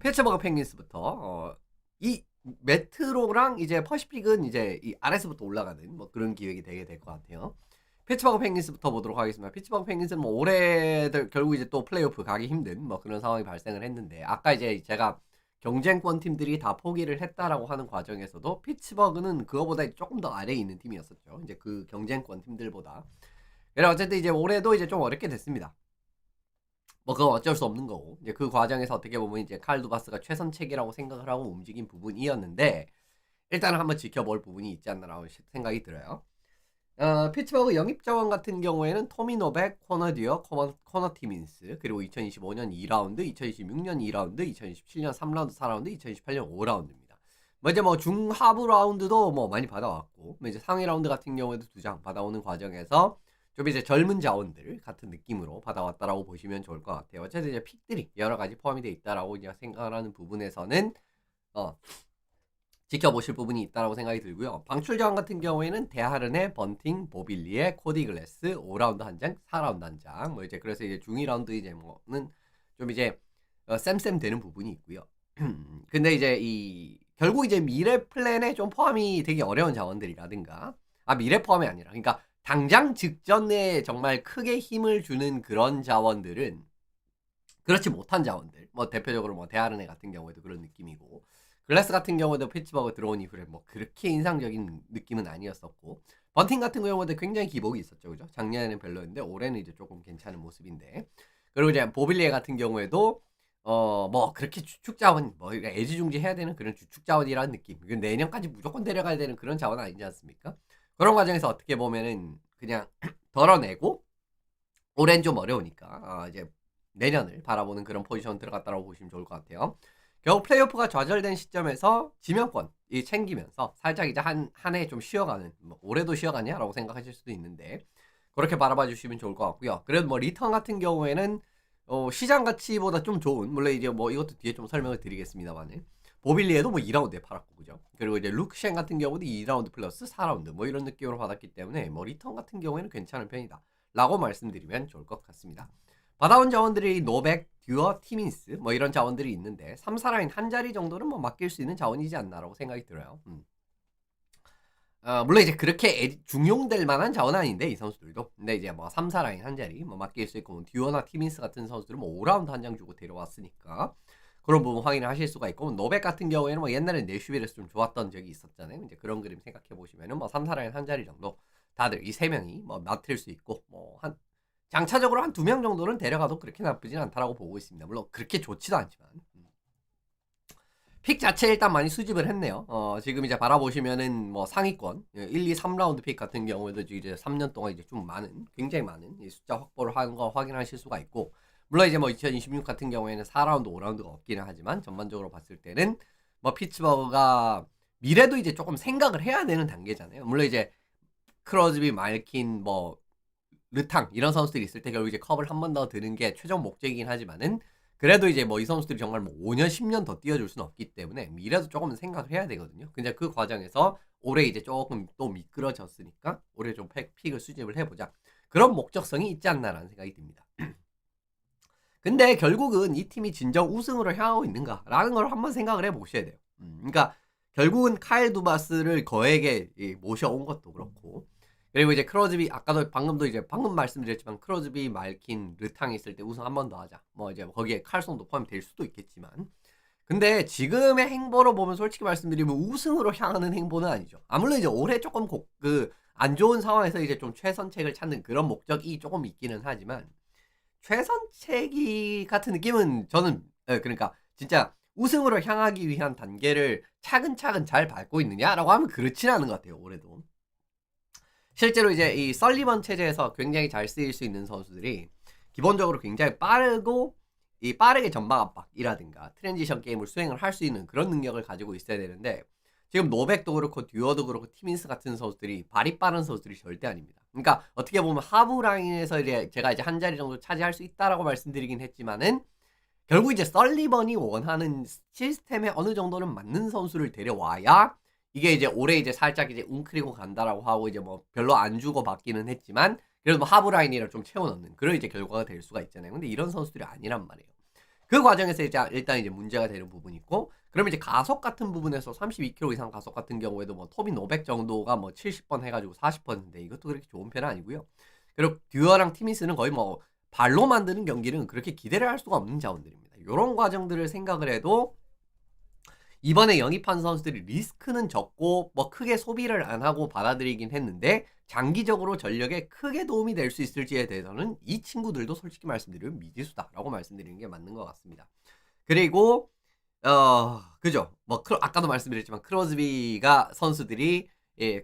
피츠버그 펭귄스부터 이 메트로랑 이제 퍼시픽은 이제 이 아래서부터 올라가는 뭐 그런 기획이 되게 될 것 같아요. 피츠버그 펭귄스부터 보도록 하겠습니다. 피츠버그 펭귄스는 뭐 올해들 결국 이제 또 플레이오프 가기 힘든 뭐 그런 상황이 발생을 했는데, 아까 이제 제가 경쟁권 팀들이 다 포기를 했다라고 하는 과정에서도 피츠버그는 그거보다 조금 더 아래에 있는 팀이었었죠. 이제 그 경쟁권 팀들보다. 그래 어쨌든 이제 올해도 이제 좀 어렵게 됐습니다. 뭐 그건 어쩔 수 없는 거고, 이제 그 과정에서 어떻게 보면 이제 칼 두바스가 최선책이라고 생각을 하고 움직인 부분이었는데, 일단은 한번 지켜볼 부분이 있지 않나라고 생각이 들어요. 피츠버그 영입 자원 같은 경우에는 토미 노백, 코너 듀어, 코너 티민스, 그리고 2025년 2라운드, 2026년 2라운드, 2027년 3라운드, 4라운드, 2028년 5라운드입니다. 뭐 이제 뭐 중하부 라운드도 뭐 많이 받아왔고, 뭐 이제 상위 라운드 같은 경우에도 2장 받아오는 과정에서 좀 이제 젊은 자원들 같은 느낌으로 받아왔다라고 보시면 좋을 것 같아요. 어쨌든 이제 픽들이 여러 가지 포함이 되어 있다라고 이제 생각하는 부분에서는 어, 지켜보실 부분이 있다라고 생각이 들고요. 방출 자원 같은 경우에는 데하른의 번팅, 보빌리의 코디 글래스, 5라운드 한 장, 4라운드 한 장. 뭐 이제 그래서 이제 중위 라운드 이제 뭐는 좀 이제 쌤쌤 되는 부분이 있고요. 근데 이제 이 결국 이제 미래 플랜에 좀 포함이 되기 어려운 자원들이라든가, 미래 포함이 아니라 그러니까 당장 직전에 정말 크게 힘을 주는 그런 자원들은 그렇지 못한 자원들, 뭐 대표적으로 뭐 데아르네 같은 경우에도 그런 느낌이고, 글래스 같은 경우에도 피츠버그 들어온 이후에 뭐 그렇게 인상적인 느낌은 아니었었고, 번팅 같은 경우에도 굉장히 기복이 있었죠, 그죠? 작년에는 별로였는데 올해는 이제 조금 괜찮은 모습인데, 그리고 이제 보빌리에 같은 경우에도 뭐 그렇게 주축 자원 뭐 애지중지 해야 되는 그런 주축 자원이라는 느낌, 내년까지 무조건 데려가야 되는 그런 자원은 아니지 않습니까? 그런 과정에서 어떻게 보면은 그냥 덜어내고, 올해는 좀 어려우니까 이제 내년을 바라보는 그런 포지션 들어갔다고 보시면 좋을 것 같아요. 결국 플레이오프가 좌절된 시점에서 지명권이 챙기면서 살짝 이제 한 해 좀 쉬어가는, 뭐 올해도 쉬어가냐라고 생각하실 수도 있는데, 그렇게 바라봐 주시면 좋을 것 같고요. 그래도 뭐 리턴 같은 경우에는 시장 가치보다 좀 좋은, 물론 이제 뭐 이것도 뒤에 좀 설명을 드리겠습니다만, 보빌리에도 뭐 2라운드에 팔았고, 그죠? 그리고 이제 루크셴 같은 경우도 2라운드 플러스 4라운드 뭐 이런 느낌으로 받았기 때문에 뭐 리턴 같은 경우에는 괜찮은 편이다 라고 말씀드리면 좋을 것 같습니다. 받아온 자원들이 노백, 듀어, 티민스 뭐 이런 자원들이 있는데 3, 4라인 한 자리 정도는 뭐 맡길 수 있는 자원이지 않나라고 생각이 들어요. 물론 이제 그렇게 중용될 만한 자원은 아닌데 이 선수들도, 근데 이제 뭐 3, 4라인 한 자리 뭐 맡길 수 있고, 뭐 듀어나 티민스 같은 선수들은 뭐 5라운드 한 장 주고 데려왔으니까 그런 부분 확인을 하실 수가 있고, 노백 같은 경우에는 뭐 옛날에 내슈빌에서 좀 좋았던 적이 있었잖아요. 이제 그런 그림 생각해 보시면은 뭐 3, 4라인 한 자리 정도 다들 이 세 명이 뭐 맡을 수 있고, 뭐 한 장차적으로 한 2명 정도는 데려가도 그렇게 나쁘진 않다라고 보고 있습니다. 물론 그렇게 좋지도 않지만. 픽 자체 일단 많이 수집을 했네요. 지금 이제 바라보시면은 뭐 상위권 1, 2, 3라운드 픽 같은 경우에도 이제 3년 동안 이제 좀 많은, 굉장히 많은 이 숫자 확보를 한 거 확인하실 수가 있고, 물론 이제 뭐 2026 같은 경우에는 4라운드, 5라운드가 없기는 하지만 전반적으로 봤을 때는 뭐 피츠버그가 미래도 이제 조금 생각을 해야 되는 단계잖아요. 물론 이제 크로즈비, 말킨, 뭐 르탕 이런 선수들이 있을 때 결국 이제 컵을 한 번 더 드는 게 최종 목적이긴 하지만은, 그래도 이제 뭐 이 선수들이 정말 뭐 5년, 10년 더 뛰어줄 수는 없기 때문에 미래도 조금 생각을 해야 되거든요. 근데 그 과정에서 올해 이제 조금 또 미끄러졌으니까 올해 좀 픽을 수집을 해보자, 그런 목적성이 있지 않나라는 생각이 듭니다. 근데 결국은 이 팀이 진정 우승으로 향하고 있는가라는 걸 한번 생각을 해보셔야 돼요. 그러니까 결국은 카일 두바스를 거액에 모셔온 것도 그렇고, 그리고 이제 크로즈비, 아까도 방금 말씀드렸지만 크로즈비, 말킨, 르탕이 있을 때 우승 한 번 더 하자, 뭐 이제 거기에 칼송도 포함될 수도 있겠지만, 근데 지금의 행보로 보면 솔직히 말씀드리면 우승으로 향하는 행보는 아니죠. 아무래도 이제 올해 조금 안 좋은 상황에서 이제 좀 최선책을 찾는 그런 목적이 조금 있기는 하지만, 최선책이 같은 느낌은 저는, 그러니까 진짜 우승으로 향하기 위한 단계를 차근차근 잘 밟고 있느냐라고 하면 그렇지는 않은 것 같아요, 올해도. 실제로 이제 이 설리번 체제에서 굉장히 잘 쓰일 수 있는 선수들이 기본적으로 굉장히 빠르고, 이 빠르게 전방 압박이라든가 트랜지션 게임을 수행을 할 수 있는 그런 능력을 가지고 있어야 되는데, 지금 노백도 그렇고 듀어도 그렇고 티민스 같은 선수들이 발이 빠른 선수들이 절대 아닙니다. 그러니까 어떻게 보면 하부 라인에서 이제 제가 이제 한 자리 정도 차지할 수 있다라고 말씀드리긴 했지만은, 결국 이제 설리번이 원하는 시스템에 어느 정도는 맞는 선수를 데려와야 이게 이제 올해 이제 살짝 이제 웅크리고 간다라고 하고, 이제 뭐 별로 안 주고 받기는 했지만 그래도 뭐 하부 라인이랑 좀 채워 넣는 그런 이제 결과가 될 수가 있잖아요. 근데 이런 선수들이 아니란 말이에요. 그 과정에서 이제 일단 이제 문제가 되는 부분이 있고, 그러면 이제 가속 같은 부분에서 32km 이상 가속 같은 경우에도 뭐 토빈 500 정도가 뭐 70번 해가지고 40번인데 이것도 그렇게 좋은 편은 아니고요. 그리고 듀어랑 티미스는 거의 뭐 발로 만드는 경기는 그렇게 기대를 할 수가 없는 자원들입니다. 이런 과정들을 생각을 해도 이번에 영입한 선수들이 리스크는 적고 뭐 크게 소비를 안 하고 받아들이긴 했는데 장기적으로 전력에 크게 도움이 될 수 있을지에 대해서는 이 친구들도 솔직히 말씀드리면 미지수다라고 말씀드리는 게 맞는 것 같습니다. 그리고 그죠. 뭐 아까도 말씀드렸지만 크로즈비가 선수들이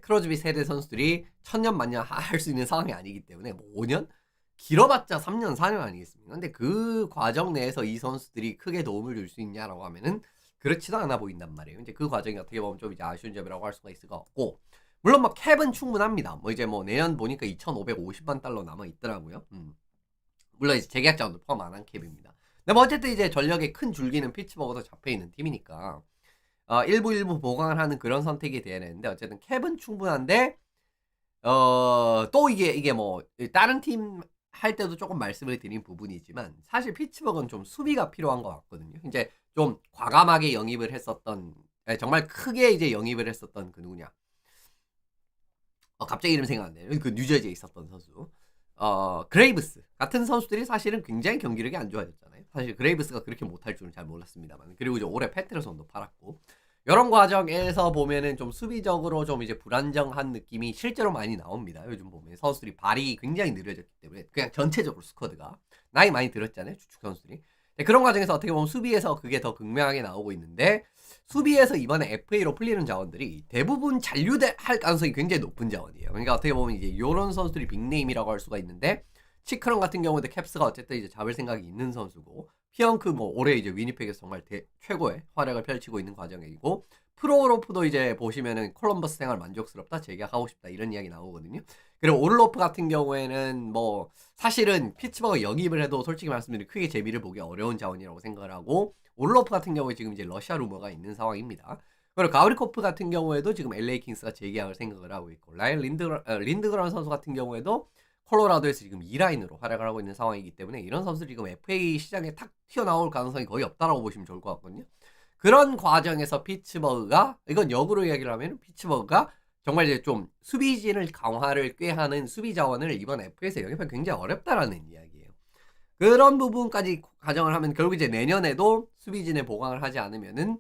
크로즈비 세대 선수들이 천년 만년 할 수 있는 상황이 아니기 때문에 뭐 5년 길어봤자 3년 4년 아니겠습니까? 근데 그 과정 내에서 이 선수들이 크게 도움을 줄 수 있냐라고 하면은 그렇지도 않아 보인단 말이에요. 이제 그 과정이 어떻게 보면 좀 이제 아쉬운 점이라고 할 수가 있을 것 같고, 물론 뭐 캡은 충분합니다. 뭐 이제 뭐 내년 보니까 2,550만 달러 남아 있더라고요. 물론 이제 재계약 자원도 포함 안 한 캡입니다. 근데 뭐 어쨌든 이제 전력의 큰 줄기는 피츠버그도 잡혀 있는 팀이니까 일부 보강을 하는 그런 선택이 돼야 되는데, 어쨌든 캡은 충분한데 또 이게 뭐 다른 팀 할 때도 조금 말씀을 드린 부분이지만 사실 피츠버그는 좀 수비가 필요한 것 같거든요. 이제 좀 과감하게 영입을 했었던, 정말 크게 이제 영입을 했었던 그 누구냐? 갑자기 이름 생각 안 나요. 그 뉴저지에 있었던 선수. 그레이브스 같은 선수들이 사실은 굉장히 경기력이 안 좋아졌잖아요. 사실 그레이브스가 그렇게 못할 줄은 잘 몰랐습니다만. 그리고 이제 올해 페트르손도 팔았고. 이런 과정에서 보면은 좀 수비적으로 좀 이제 불안정한 느낌이 실제로 많이 나옵니다. 요즘 보면 선수들이 발이 굉장히 느려졌기 때문에 그냥 전체적으로 스쿼드가 나이 많이 들었잖아요. 주축 선수들이. 그런 과정에서 어떻게 보면 수비에서 그게 더 극명하게 나오고 있는데, 수비에서 이번에 FA로 풀리는 자원들이 대부분 잔류할 가능성이 굉장히 높은 자원이에요. 그러니까 어떻게 보면 이제 이런 선수들이 빅네임이라고 할 수가 있는데, 치크런 같은 경우도 캡스가 어쨌든 이제 잡을 생각이 있는 선수고, 피언크 뭐 올해 이제 위니펙에서 정말 최고의 활약을 펼치고 있는 과정이고, 프로로프도 이제 보시면은 콜럼버스 생활 만족스럽다, 재계약하고 싶다 이런 이야기 나오거든요. 그리고 올로프 같은 경우에는 뭐 사실은 피츠버그 영입을 해도 솔직히 말씀드리면 크게 재미를 보기 어려운 자원이라고 생각을 하고, 올로프 같은 경우에 지금 이제 러시아 루머가 있는 상황입니다. 그리고 가브리코프 같은 경우에도 지금 LA 킹스가 재계약을 생각을 하고 있고, 라이언 린드그런 선수 같은 경우에도 콜로라도에서 지금 2라인으로 활약을 하고 있는 상황이기 때문에 이런 선수들이 지금 FA 시장에 탁 튀어나올 가능성이 거의 없다라고 보시면 좋을 것 같거든요. 그런 과정에서 피츠버그가, 이건 역으로 이야기를 하면 피츠버그가 정말 이제 좀 수비진을 강화를 꾀하는 수비 자원을 이번 FA에서 영입하기 굉장히 어렵다라는 이야기예요. 그런 부분까지 가정을 하면 결국 이제 내년에도 수비진에 보강을 하지 않으면은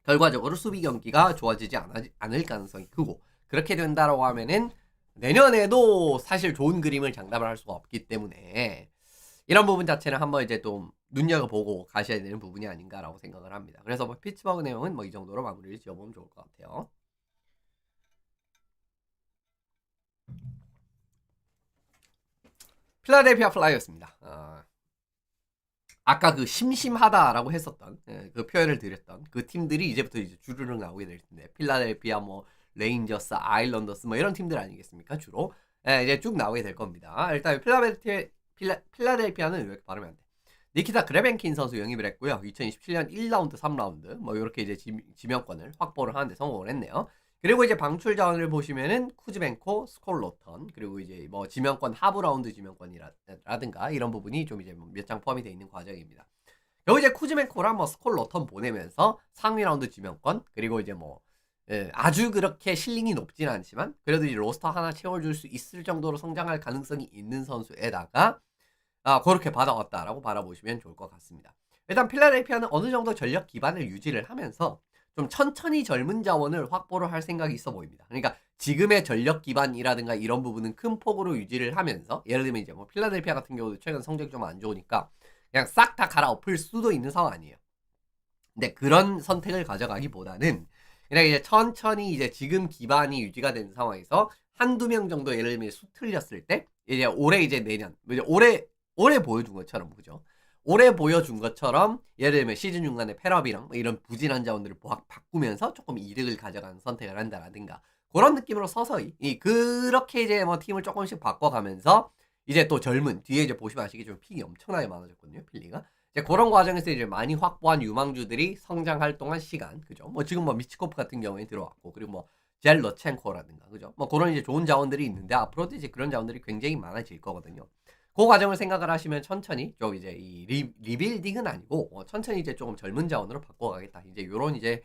결과적으로 수비 경기가 좋아지지 않을 가능성이 크고, 그렇게 된다라고 하면은 내년에도 사실 좋은 그림을 장담을 할 수가 없기 때문에 이런 부분 자체는 한번 이제 좀 눈여겨보고 가셔야 되는 부분이 아닌가라고 생각을 합니다. 그래서 뭐 피츠버그 내용은 뭐 이 정도로 마무리를 지어보면 좋을 것 같아요. 필라델피아 플라이어스입니다. 아까 그 심심하다라고 했었던 그 표현을 드렸던 그 팀들이 이제부터 이제 주르륵 나오게 될 텐데, 필라델피아 뭐 레인저스, 아일랜더스 뭐 이런 팀들 아니겠습니까? 주로 이제 쭉 나오게 될 겁니다. 일단 필라델피아는 왜 이렇게 발음이 안 돼? 니키타 그레벤킨 선수 영입을 했고요. 2027년 1라운드, 3라운드 뭐 이렇게 이제 지명권을 확보를 하는데 성공을 했네요. 그리고 이제 방출 자원을 보시면은 쿠즈벤코, 스콜로턴, 그리고 이제 뭐 지명권 하부 라운드 지명권이라든가 이런 부분이 좀 이제 몇 장 포함이 되어 있는 과정입니다. 여기 이제 쿠즈벤코랑 뭐 스콜로턴 보내면서 상위 라운드 지명권, 그리고 이제 뭐 아주 그렇게 실링이 높진 않지만 그래도 이제 로스터 하나 채워줄 수 있을 정도로 성장할 가능성이 있는 선수에다가 그렇게 받아왔다라고 바라보시면 좋을 것 같습니다. 일단 필라델피아는 어느 정도 전력 기반을 유지를 하면서 좀 천천히 젊은 자원을 확보를 할 생각이 있어 보입니다. 그러니까 지금의 전력 기반이라든가 이런 부분은 큰 폭으로 유지를 하면서, 예를 들면 이제 뭐 필라델피아 같은 경우도 최근 성적이 좀 안 좋으니까 그냥 싹 다 갈아엎을 수도 있는 상황 아니에요. 근데 그런 선택을 가져가기보다는 그냥 이제 천천히 이제 지금 기반이 유지가 된 상황에서 한두 명 정도 예를 들면 수 틀렸을 때 이제 올해 이제 내년 이제 올해 보여준 것처럼, 그죠? 올해 보여준 것처럼 예를 들면 시즌 중간에 패럽이랑 뭐 이런 부진한 자원들을 바꾸면서 조금 이득을 가져가는 선택을 한다라든가 그런 느낌으로 서서히 그렇게 이제 뭐 팀을 조금씩 바꿔가면서 이제 또 젊은 뒤에 이제 보시면 아시겠지만 픽이 엄청나게 많아졌거든요, 필리가. 이제 그런 과정에서 이제 많이 확보한 유망주들이 성장할 동안 시간, 그죠? 뭐 지금 뭐 미치코프 같은 경우에 들어왔고, 그리고 뭐 젤러첸코라든가, 그죠? 뭐 그런 이제 좋은 자원들이 있는데 앞으로도 이제 그런 자원들이 굉장히 많아질 거거든요. 그 과정을 생각을 하시면 천천히 좀 이제 이 리빌딩은 아니고 천천히 이제 조금 젊은 자원으로 바꿔가겠다. 이제 요런 이제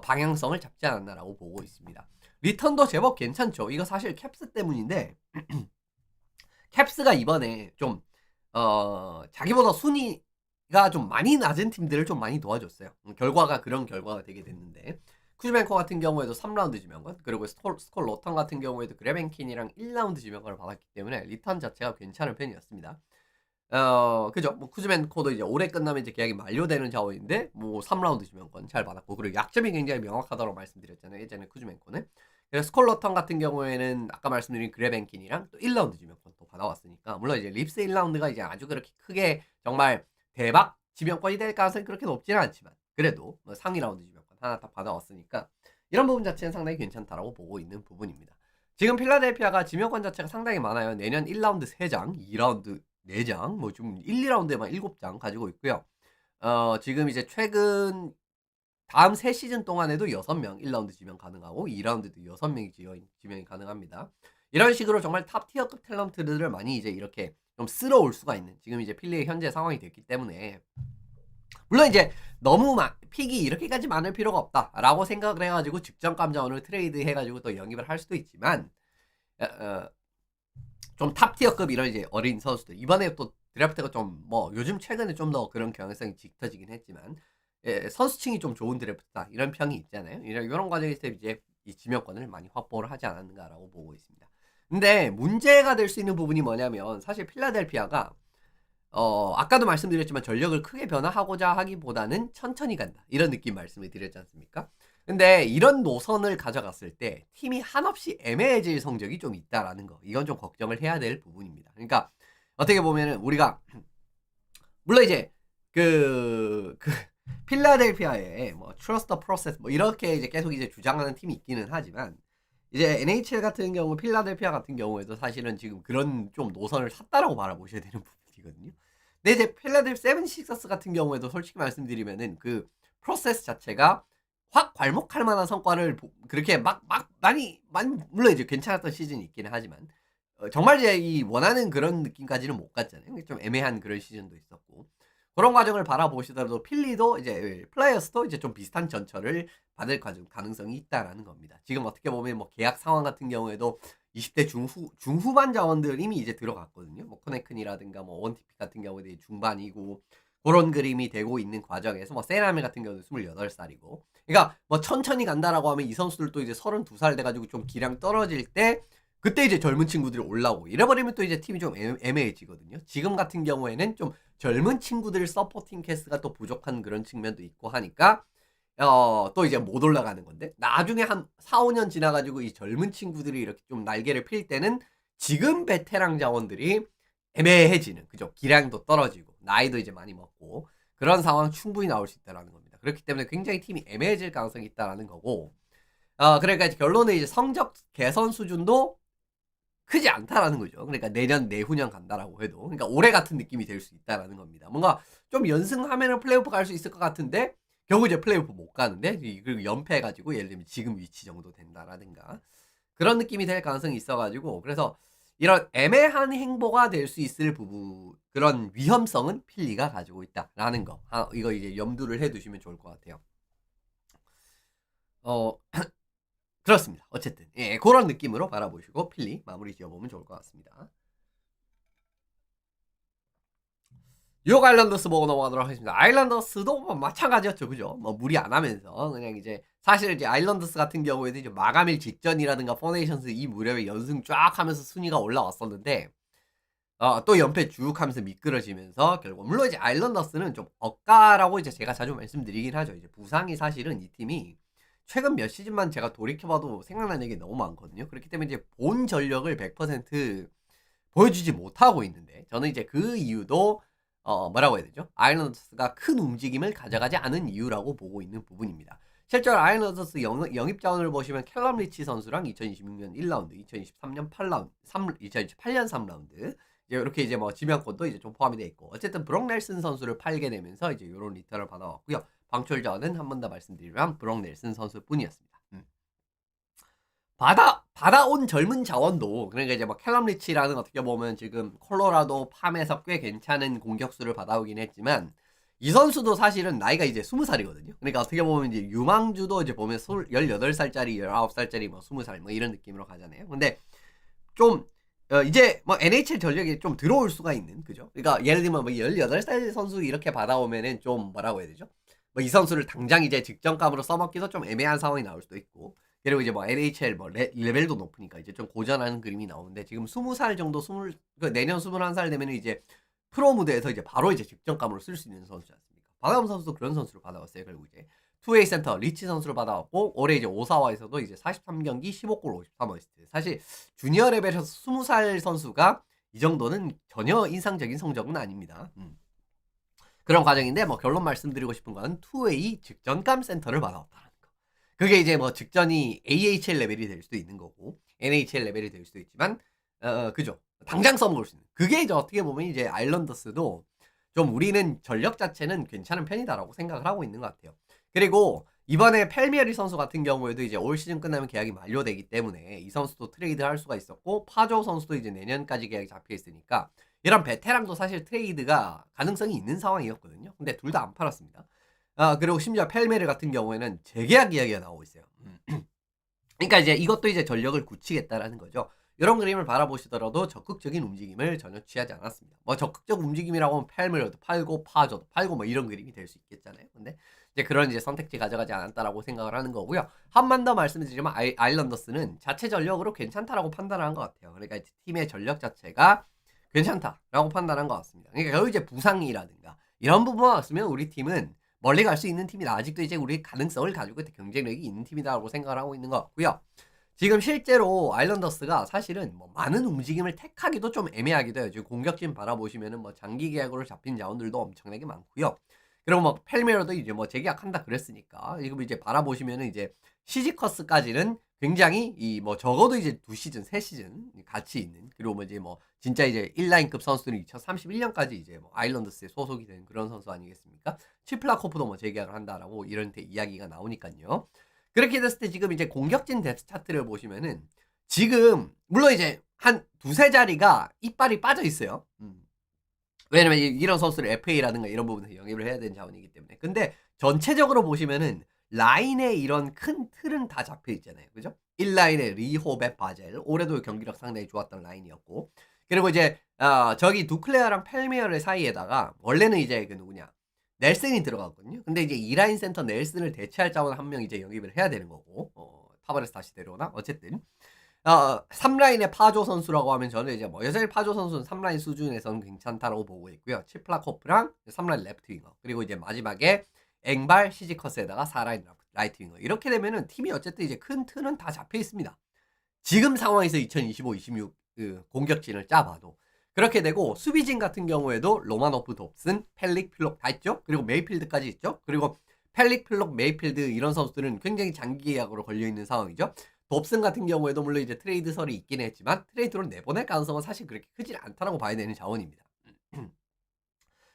방향성을 잡지 않았나라고 보고 있습니다. 리턴도 제법 괜찮죠. 이거 사실 캡스 때문인데 캡스가 이번에 좀 자기보다 순위가 좀 많이 낮은 팀들을 좀 많이 도와줬어요. 결과가 그런 결과가 되게 됐는데 쿠즈멘코 같은 경우에도 3라운드 지명권, 그리고 스콜 로턴 같은 경우에도 그레벤킨이랑 1라운드 지명권을 받았기 때문에 리턴 자체가 괜찮은 편이었습니다. 그죠? 뭐 쿠즈멘코도 이제 올해 끝나면 이제 계약이 만료되는 자원인데 뭐 3라운드 지명권 잘 받았고, 그리고 약점이 굉장히 명확하다고 말씀드렸잖아요. 예전에 쿠즈멘코는. 그래서 스콜 로턴 같은 경우에는 아까 말씀드린 그레벤킨이랑 또 1라운드 지명권 또 받아왔으니까, 물론 이제 립스 1라운드가 이제 아주 그렇게 크게 정말 대박 지명권이 될 가능성이 그렇게 높지는 않지만 그래도 뭐 상위 라운드 지명권 하나 딱 받아왔으니까 이런 부분 자체는 상당히 괜찮다라고 보고 있는 부분입니다. 지금 필라델피아가 지명권 자체가 상당히 많아요. 내년 1라운드 3장, 2라운드 4장, 뭐 좀 1, 2라운드에만 7장 가지고 있고요. 지금 이제 최근 다음 3시즌 동안에도 6명 1라운드 지명 가능하고 2라운드도 6명이 지명이 가능합니다. 이런 식으로 정말 탑 티어급 탤런트들을 많이 이제 이렇게 좀 쓸어올 수가 있는 지금 이제 필리의 현재 상황이 됐기 때문에, 물론 이제 너무 픽이 이렇게까지 많을 필요가 없다라고 생각을 해가지고 직전감 자원을 트레이드 해가지고 또 영입을 할 수도 있지만, 좀 탑티어급 이런 이제 어린 선수들, 이번에 또 드래프트가 좀 뭐 요즘 최근에 좀 더 그런 경향성이 짙어지긴 했지만 선수층이 좀 좋은 드래프트다 이런 평이 있잖아요. 이런 과정에서 이제 이 지명권을 많이 확보를 하지 않았는가라고 보고 있습니다. 근데 문제가 될 수 있는 부분이 뭐냐면, 사실 필라델피아가 아까도 말씀드렸지만 전력을 크게 변화하고자 하기보다는 천천히 간다 이런 느낌 말씀을 드렸지 않습니까? 근데 이런 노선을 가져갔을 때 팀이 한없이 애매해질 성적이 좀 있다라는 거, 이건 좀 걱정을 해야 될 부분입니다. 그러니까 어떻게 보면은 우리가 물론 이제 그 필라델피아에 뭐 트러스트 프로세스 뭐 이렇게 이제 계속 이제 주장하는 팀이 있기는 하지만, 이제 NHL 같은 경우, 필라델피아 같은 경우에도 사실은 지금 그런 좀 노선을 샀다라고 바라보셔야 되는 부분이거든요. 근데 이제 필라델피아 세븐식서스 같은 경우에도 솔직히 말씀드리면은 그 프로세스 자체가 확 괄목할 만한 성과를 그렇게 막 많이 물론 이제 괜찮았던 시즌이 있기는 하지만 정말 이제 이 원하는 그런 느낌까지는 못 갔잖아요. 좀 애매한 그런 시즌도 있었고, 그런 과정을 바라보시더라도 필리도 이제 플레이어스도 이제 좀 비슷한 전철을 받을 가능성이 있다라는 겁니다. 지금 어떻게 보면 뭐 계약 상황 같은 경우에도 20대 중후반 자원들 이미 이제 들어갔거든요. 뭐 코네큰이라든가 뭐 원티피 같은 경우도 중반이고, 그런 그림이 되고 있는 과정에서 뭐 세라멜 같은 경우는 28살이고, 그러니까 뭐 천천히 간다라고 하면 이 선수들도 이제 32살 돼가지고 좀 기량 떨어질 때 그때 이제 젊은 친구들이 올라오고 이래버리면 또 이제 팀이 좀 애매해지거든요. 지금 같은 경우에는 좀 젊은 친구들 서포팅 캐스가 또 부족한 그런 측면도 있고 하니까 또 이제 못 올라가는 건데, 나중에 한 4, 5년 지나가지고 이 젊은 친구들이 이렇게 좀 날개를 필 때는 지금 베테랑 자원들이 애매해지는, 그죠? 기량도 떨어지고 나이도 이제 많이 먹고 그런 상황 충분히 나올 수 있다라는 겁니다. 그렇기 때문에 굉장히 팀이 애매해질 가능성이 있다라는 거고, 그러니까 결론은 이제 성적 개선 수준도 크지 않다라는 거죠. 그러니까 내년 내후년 간다라고 해도, 그러니까 올해 같은 느낌이 될 수 있다라는 겁니다. 뭔가 좀 연승하면은 플레이오프 갈 수 있을 것 같은데 결국 이제 플레이오프 못 가는데, 그리고 연패해가지고 예를 들면 지금 위치 정도 된다라든가 그런 느낌이 될 가능성이 있어가지고, 그래서 이런 애매한 행보가 될 수 있을 부분, 그런 위험성은 필리가 가지고 있다라는 거, 이거 이제 염두를 해두시면 좋을 것 같아요. 그렇습니다. 어쨌든 예, 그런 느낌으로 바라보시고 필리 마무리 지어보면 좋을 것 같습니다. 뉴욕 아일랜더스 보고 넘어가도록 하겠습니다. 아일랜더스도 뭐 마찬가지였죠, 그죠? 뭐 무리 안 하면서 그냥 이제 사실 이제 아일랜더스 같은 경우에도 이제 마감일 직전이라든가 포네이션스 이 무렵에 연승 쫙 하면서 순위가 올라왔었는데 또 연패 쭉 하면서 미끄러지면서 결국, 물론 이제 아일랜더스는 좀 억가라고 이제 제가 자주 말씀드리긴 하죠. 이제 부상이 사실은 이 팀이 최근 몇 시즌만 제가 돌이켜봐도 생각나는 게 너무 많거든요. 그렇기 때문에 이제 본 전력을 100% 보여주지 못하고 있는데, 저는 이제 그 이유도 뭐라고 해야 되죠? 아일랜더스가 큰 움직임을 가져가지 않은 이유라고 보고 있는 부분입니다. 실제로 아일랜더스 영입 자원을 보시면 캘럼 리치 선수랑 2026년 1라운드, 2023년 8라운드, 2028년 3라운드 이렇게 이제 뭐 지명권도 이제 좀 포함이 되어 있고, 어쨌든 브록 넬슨 선수를 팔게 되면서 이제 이런 리턴을 받아왔고요. 방출 자원은 한 번 더 말씀드리면 브록 넬슨 선수뿐이었습니다. 받아온 젊은 자원도 그러니까 이제 뭐 캘럼 리치라는 어떻게 보면 지금 콜로라도 팜에서 꽤 괜찮은 공격수를 받아오긴 했지만 이 선수도 사실은 나이가 이제 20살이거든요. 그러니까 어떻게 보면 이제 유망주도 이제 보면 18살짜리, 19살짜리 뭐 20살 뭐 이런 느낌으로 가잖아요. 근데 좀 이제 뭐 NHL 전력이 좀 들어올 수가 있는 그죠? 그러니까 예를 들면 뭐 18살 선수 이렇게 받아오면은 좀 뭐라고 해야 되죠? 뭐 이 선수를 당장 이제 직전감으로 써먹기도 좀 애매한 상황이 나올 수도 있고 그리고 이제 뭐 NHL 뭐 레벨도 높으니까 이제 좀 고전하는 그림이 나오는데 지금 20살 정도 내년 21살 되면은 이제 프로 무대에서 이제 바로 이제 직전감으로 쓸 수 있는 선수지 않습니까? 박아영 선수도 그런 선수를 받아왔어요. 그리고 이제 투웨이 센터 리치 선수를 받아왔고 올해 이제 오사와에서도 이제 43경기 15골 53어시스트. 사실 주니어 레벨에서 20살 선수가 이 정도는 전혀 인상적인 성적은 아닙니다. 그런 과정인데 뭐 결론 말씀드리고 싶은 건 투웨이 직전감 센터를 받아왔다는 거. 그게 이제 뭐 직전이 AHL 레벨이 될 수도 있는 거고 NHL 레벨이 될 수도 있지만 그죠. 당장 써먹을 수 있는. 그게 이제 어떻게 보면 이제 아일랜더스도 좀 우리는 전력 자체는 괜찮은 편이다라고 생각을 하고 있는 것 같아요. 그리고 이번에 펠미에리 선수 같은 경우에도 이제 올 시즌 끝나면 계약이 만료되기 때문에 이 선수도 트레이드 할 수가 있었고 파조 선수도 이제 내년까지 계약이 잡혀 있으니까 이런 베테랑도 사실 트레이드가 가능성이 있는 상황이었거든요. 근데 둘 다 안 팔았습니다. 그리고 심지어 펠메르 같은 경우에는 재계약 이야기가 나오고 있어요. 그러니까 이제 이것도 이제 전력을 굳히겠다라는 거죠. 이런 그림을 바라보시더라도 적극적인 움직임을 전혀 취하지 않았습니다. 뭐 적극적 움직임이라고 하면 펠메르도 팔고 파조도 팔고 뭐 이런 그림이 될 수 있겠잖아요. 근데 이제 그런 이제 선택지 가져가지 않았다라고 생각을 하는 거고요. 한 번 더 말씀드리자면 아일랜더스는 자체 전력으로 괜찮다라고 판단한 것 같아요. 그러니까 팀의 전력 자체가 괜찮다라고 판단한 것 같습니다. 그러니까 여기 이제 부상이라든가 이런 부분만 없으면 우리 팀은 멀리 갈 수 있는 팀이다. 아직도 이제 우리 가능성을 가지고 경쟁력이 있는 팀이다라고 생각을 하고 있는 것 같고요. 지금 실제로 아일랜더스가 사실은 뭐 많은 움직임을 택하기도 좀 애매하기도 해요. 지금 공격진 바라보시면은 뭐 장기 계약으로 잡힌 자원들도 엄청나게 많고요. 그리고 뭐 펠메어도 이제 뭐 재계약한다 그랬으니까 지금 이제 바라보시면은 이제 시지커스까지는 굉장히 이 뭐 적어도 이제 2시즌, 3시즌 같이 있는 그리고 뭐 이제 뭐 진짜 이제 1라인급 선수들은 2031년까지 이제 뭐 아일랜더스에 소속이 된 그런 선수 아니겠습니까? 치플라코프도 뭐 재계약을 한다라고 이런 이야기가 나오니까요. 그렇게 됐을 때 지금 이제 공격진 데스 차트를 보시면은 지금 물론 이제 한 두세 자리가 이빨이 빠져 있어요. 왜냐면 이런 선수를 FA라든가 이런 부분에서 영입을 해야 되는 자원이기 때문에. 근데 전체적으로 보시면은 라인의 이런 큰 틀은 다 잡혀 있잖아요. 그죠? 1라인에 리호벳 바젤. 올해도 경기력 상당히 좋았던 라인이었고. 그리고 이제 저기 두클레아랑 펠메어의 사이에다가 원래는 이제 그 누구냐? 넬슨이 들어갔거든요. 근데 이제 2라인 센터 넬슨을 대체할 자원 한 명 이제 영입을 해야 되는 거고. 타바레스 다시 데려오나? 어쨌든 3라인의 파조 선수라고 하면 저는 이제 뭐 여전히 파조 선수는 3라인 수준에서는 괜찮다라고 보고 있고요. 치플라코프랑 3라인 레프트 윙어 그리고 이제 마지막에 앵발 시지커스에다가 4라인 라이트 윙어 이렇게 되면은 팀이 어쨌든 이제 큰 틀은 다 잡혀 있습니다. 지금 상황에서 2025-26 그 공격진을 짜봐도 그렇게 되고 수비진 같은 경우에도 로마노프, dob슨, 펠릭, 필록 다 있죠. 그리고 메이필드까지 있죠. 그리고 펠릭, 필록, 메이필드 이런 선수들은 굉장히 장기 계약으로 걸려 있는 상황이죠. dob슨 같은 경우에도 물론 이제 트레이드설이 있긴 했지만 트레이드로 내보낼 가능성은 사실 그렇게 크지 않다라고 봐야 되는 자원입니다.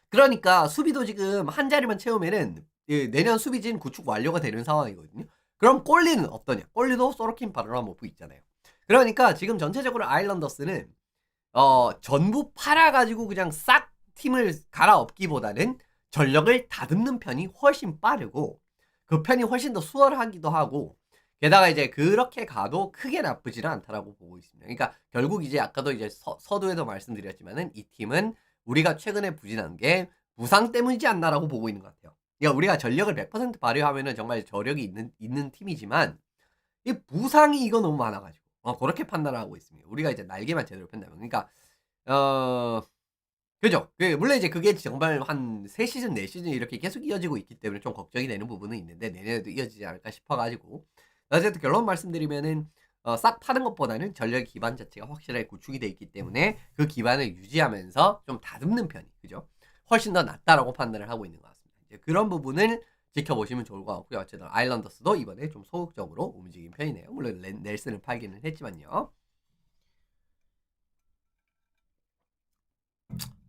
그러니까 수비도 지금 한 자리만 채우면은 내년 수비진 구축 완료가 되는 상황이거든요. 그럼 골리는 어떠냐? 골리도 소로킨 바르라모프 있잖아요. 그러니까 지금 전체적으로 아일랜더스는 전부 팔아가지고 그냥 싹 팀을 갈아엎기보다는 전력을 다듬는 편이 훨씬 빠르고 그 편이 훨씬 더 수월하기도 하고 게다가 이제 그렇게 가도 크게 나쁘지는 않다라고 보고 있습니다. 그러니까 결국 이제 아까도 이제 서두에도 말씀드렸지만은 이 팀은 우리가 최근에 부진한 게 부상 때문이지 않나라고 보고 있는 것 같아요. 그러니까 우리가 전력을 100% 발휘하면은 정말 저력이 있는 팀이지만 이 부상이 이거 너무 많아가지고 그렇게 판단을 하고 있습니다. 우리가 이제 날개만 제대로 편다면 그러니까 그죠? 물론 이제 그게 정말 한 3시즌, 4시즌 이렇게 계속 이어지고 있기 때문에 좀 걱정이 되는 부분은 있는데 내년에도 이어지지 않을까 싶어가지고 어쨌든 결론 말씀드리면은 싹 파는 것보다는 전력 기반 자체가 확실하게 구축이 돼 있기 때문에 그 기반을 유지하면서 좀 다듬는 편이 그죠? 훨씬 더 낫다라고 판단을 하고 있는 것 같습니다. 이제 그런 부분을 지켜보시면 좋을 것 같고요. 어쨌든 아일랜더스도 이번에 좀 소극적으로 움직인 편이네요. 물론 넬슨을 팔기는 했지만요.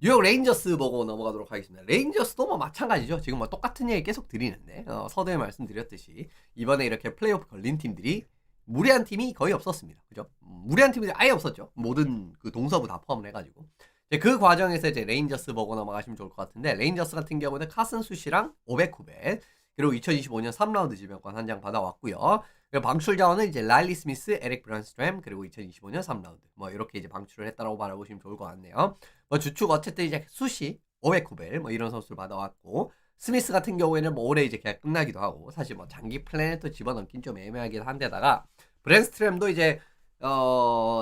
뉴욕 레인저스 보고 넘어가도록 하겠습니다. 레인저스도 뭐 마찬가지죠. 지금 뭐 똑같은 얘기 계속 드리는데 서두에 말씀드렸듯이 이번에 이렇게 플레이오프 걸린 팀들이 무리한 팀이 거의 없었습니다. 그죠? 무리한 팀이 아예 없었죠. 모든 그 동서부 다 포함을 해가지고. 이제 그 과정에서 이제 레인저스 보고 넘어가시면 좋을 것 같은데, 레인저스 같은 경우는 카슨 수시랑 오베쿠베, 그리고 2025년 3라운드 지명권 한 장 받아왔고요. 그리고 방출 자원은 이제 라일리 스미스, 에릭 브란스트램, 그리고 2025년 3라운드 뭐 이렇게 이제 방출을 했다라고 바라보시면 좋을 것 같네요. 뭐 주축 어쨌든 이제 수시, 오베쿠벨 뭐 이런 선수를 받아왔고, 스미스 같은 경우에는 뭐 올해 이제 계약 끝나기도 하고 사실 뭐 장기 플랜에 또 집어넣긴 좀 애매하긴 한데다가, 브랜스트램도 이제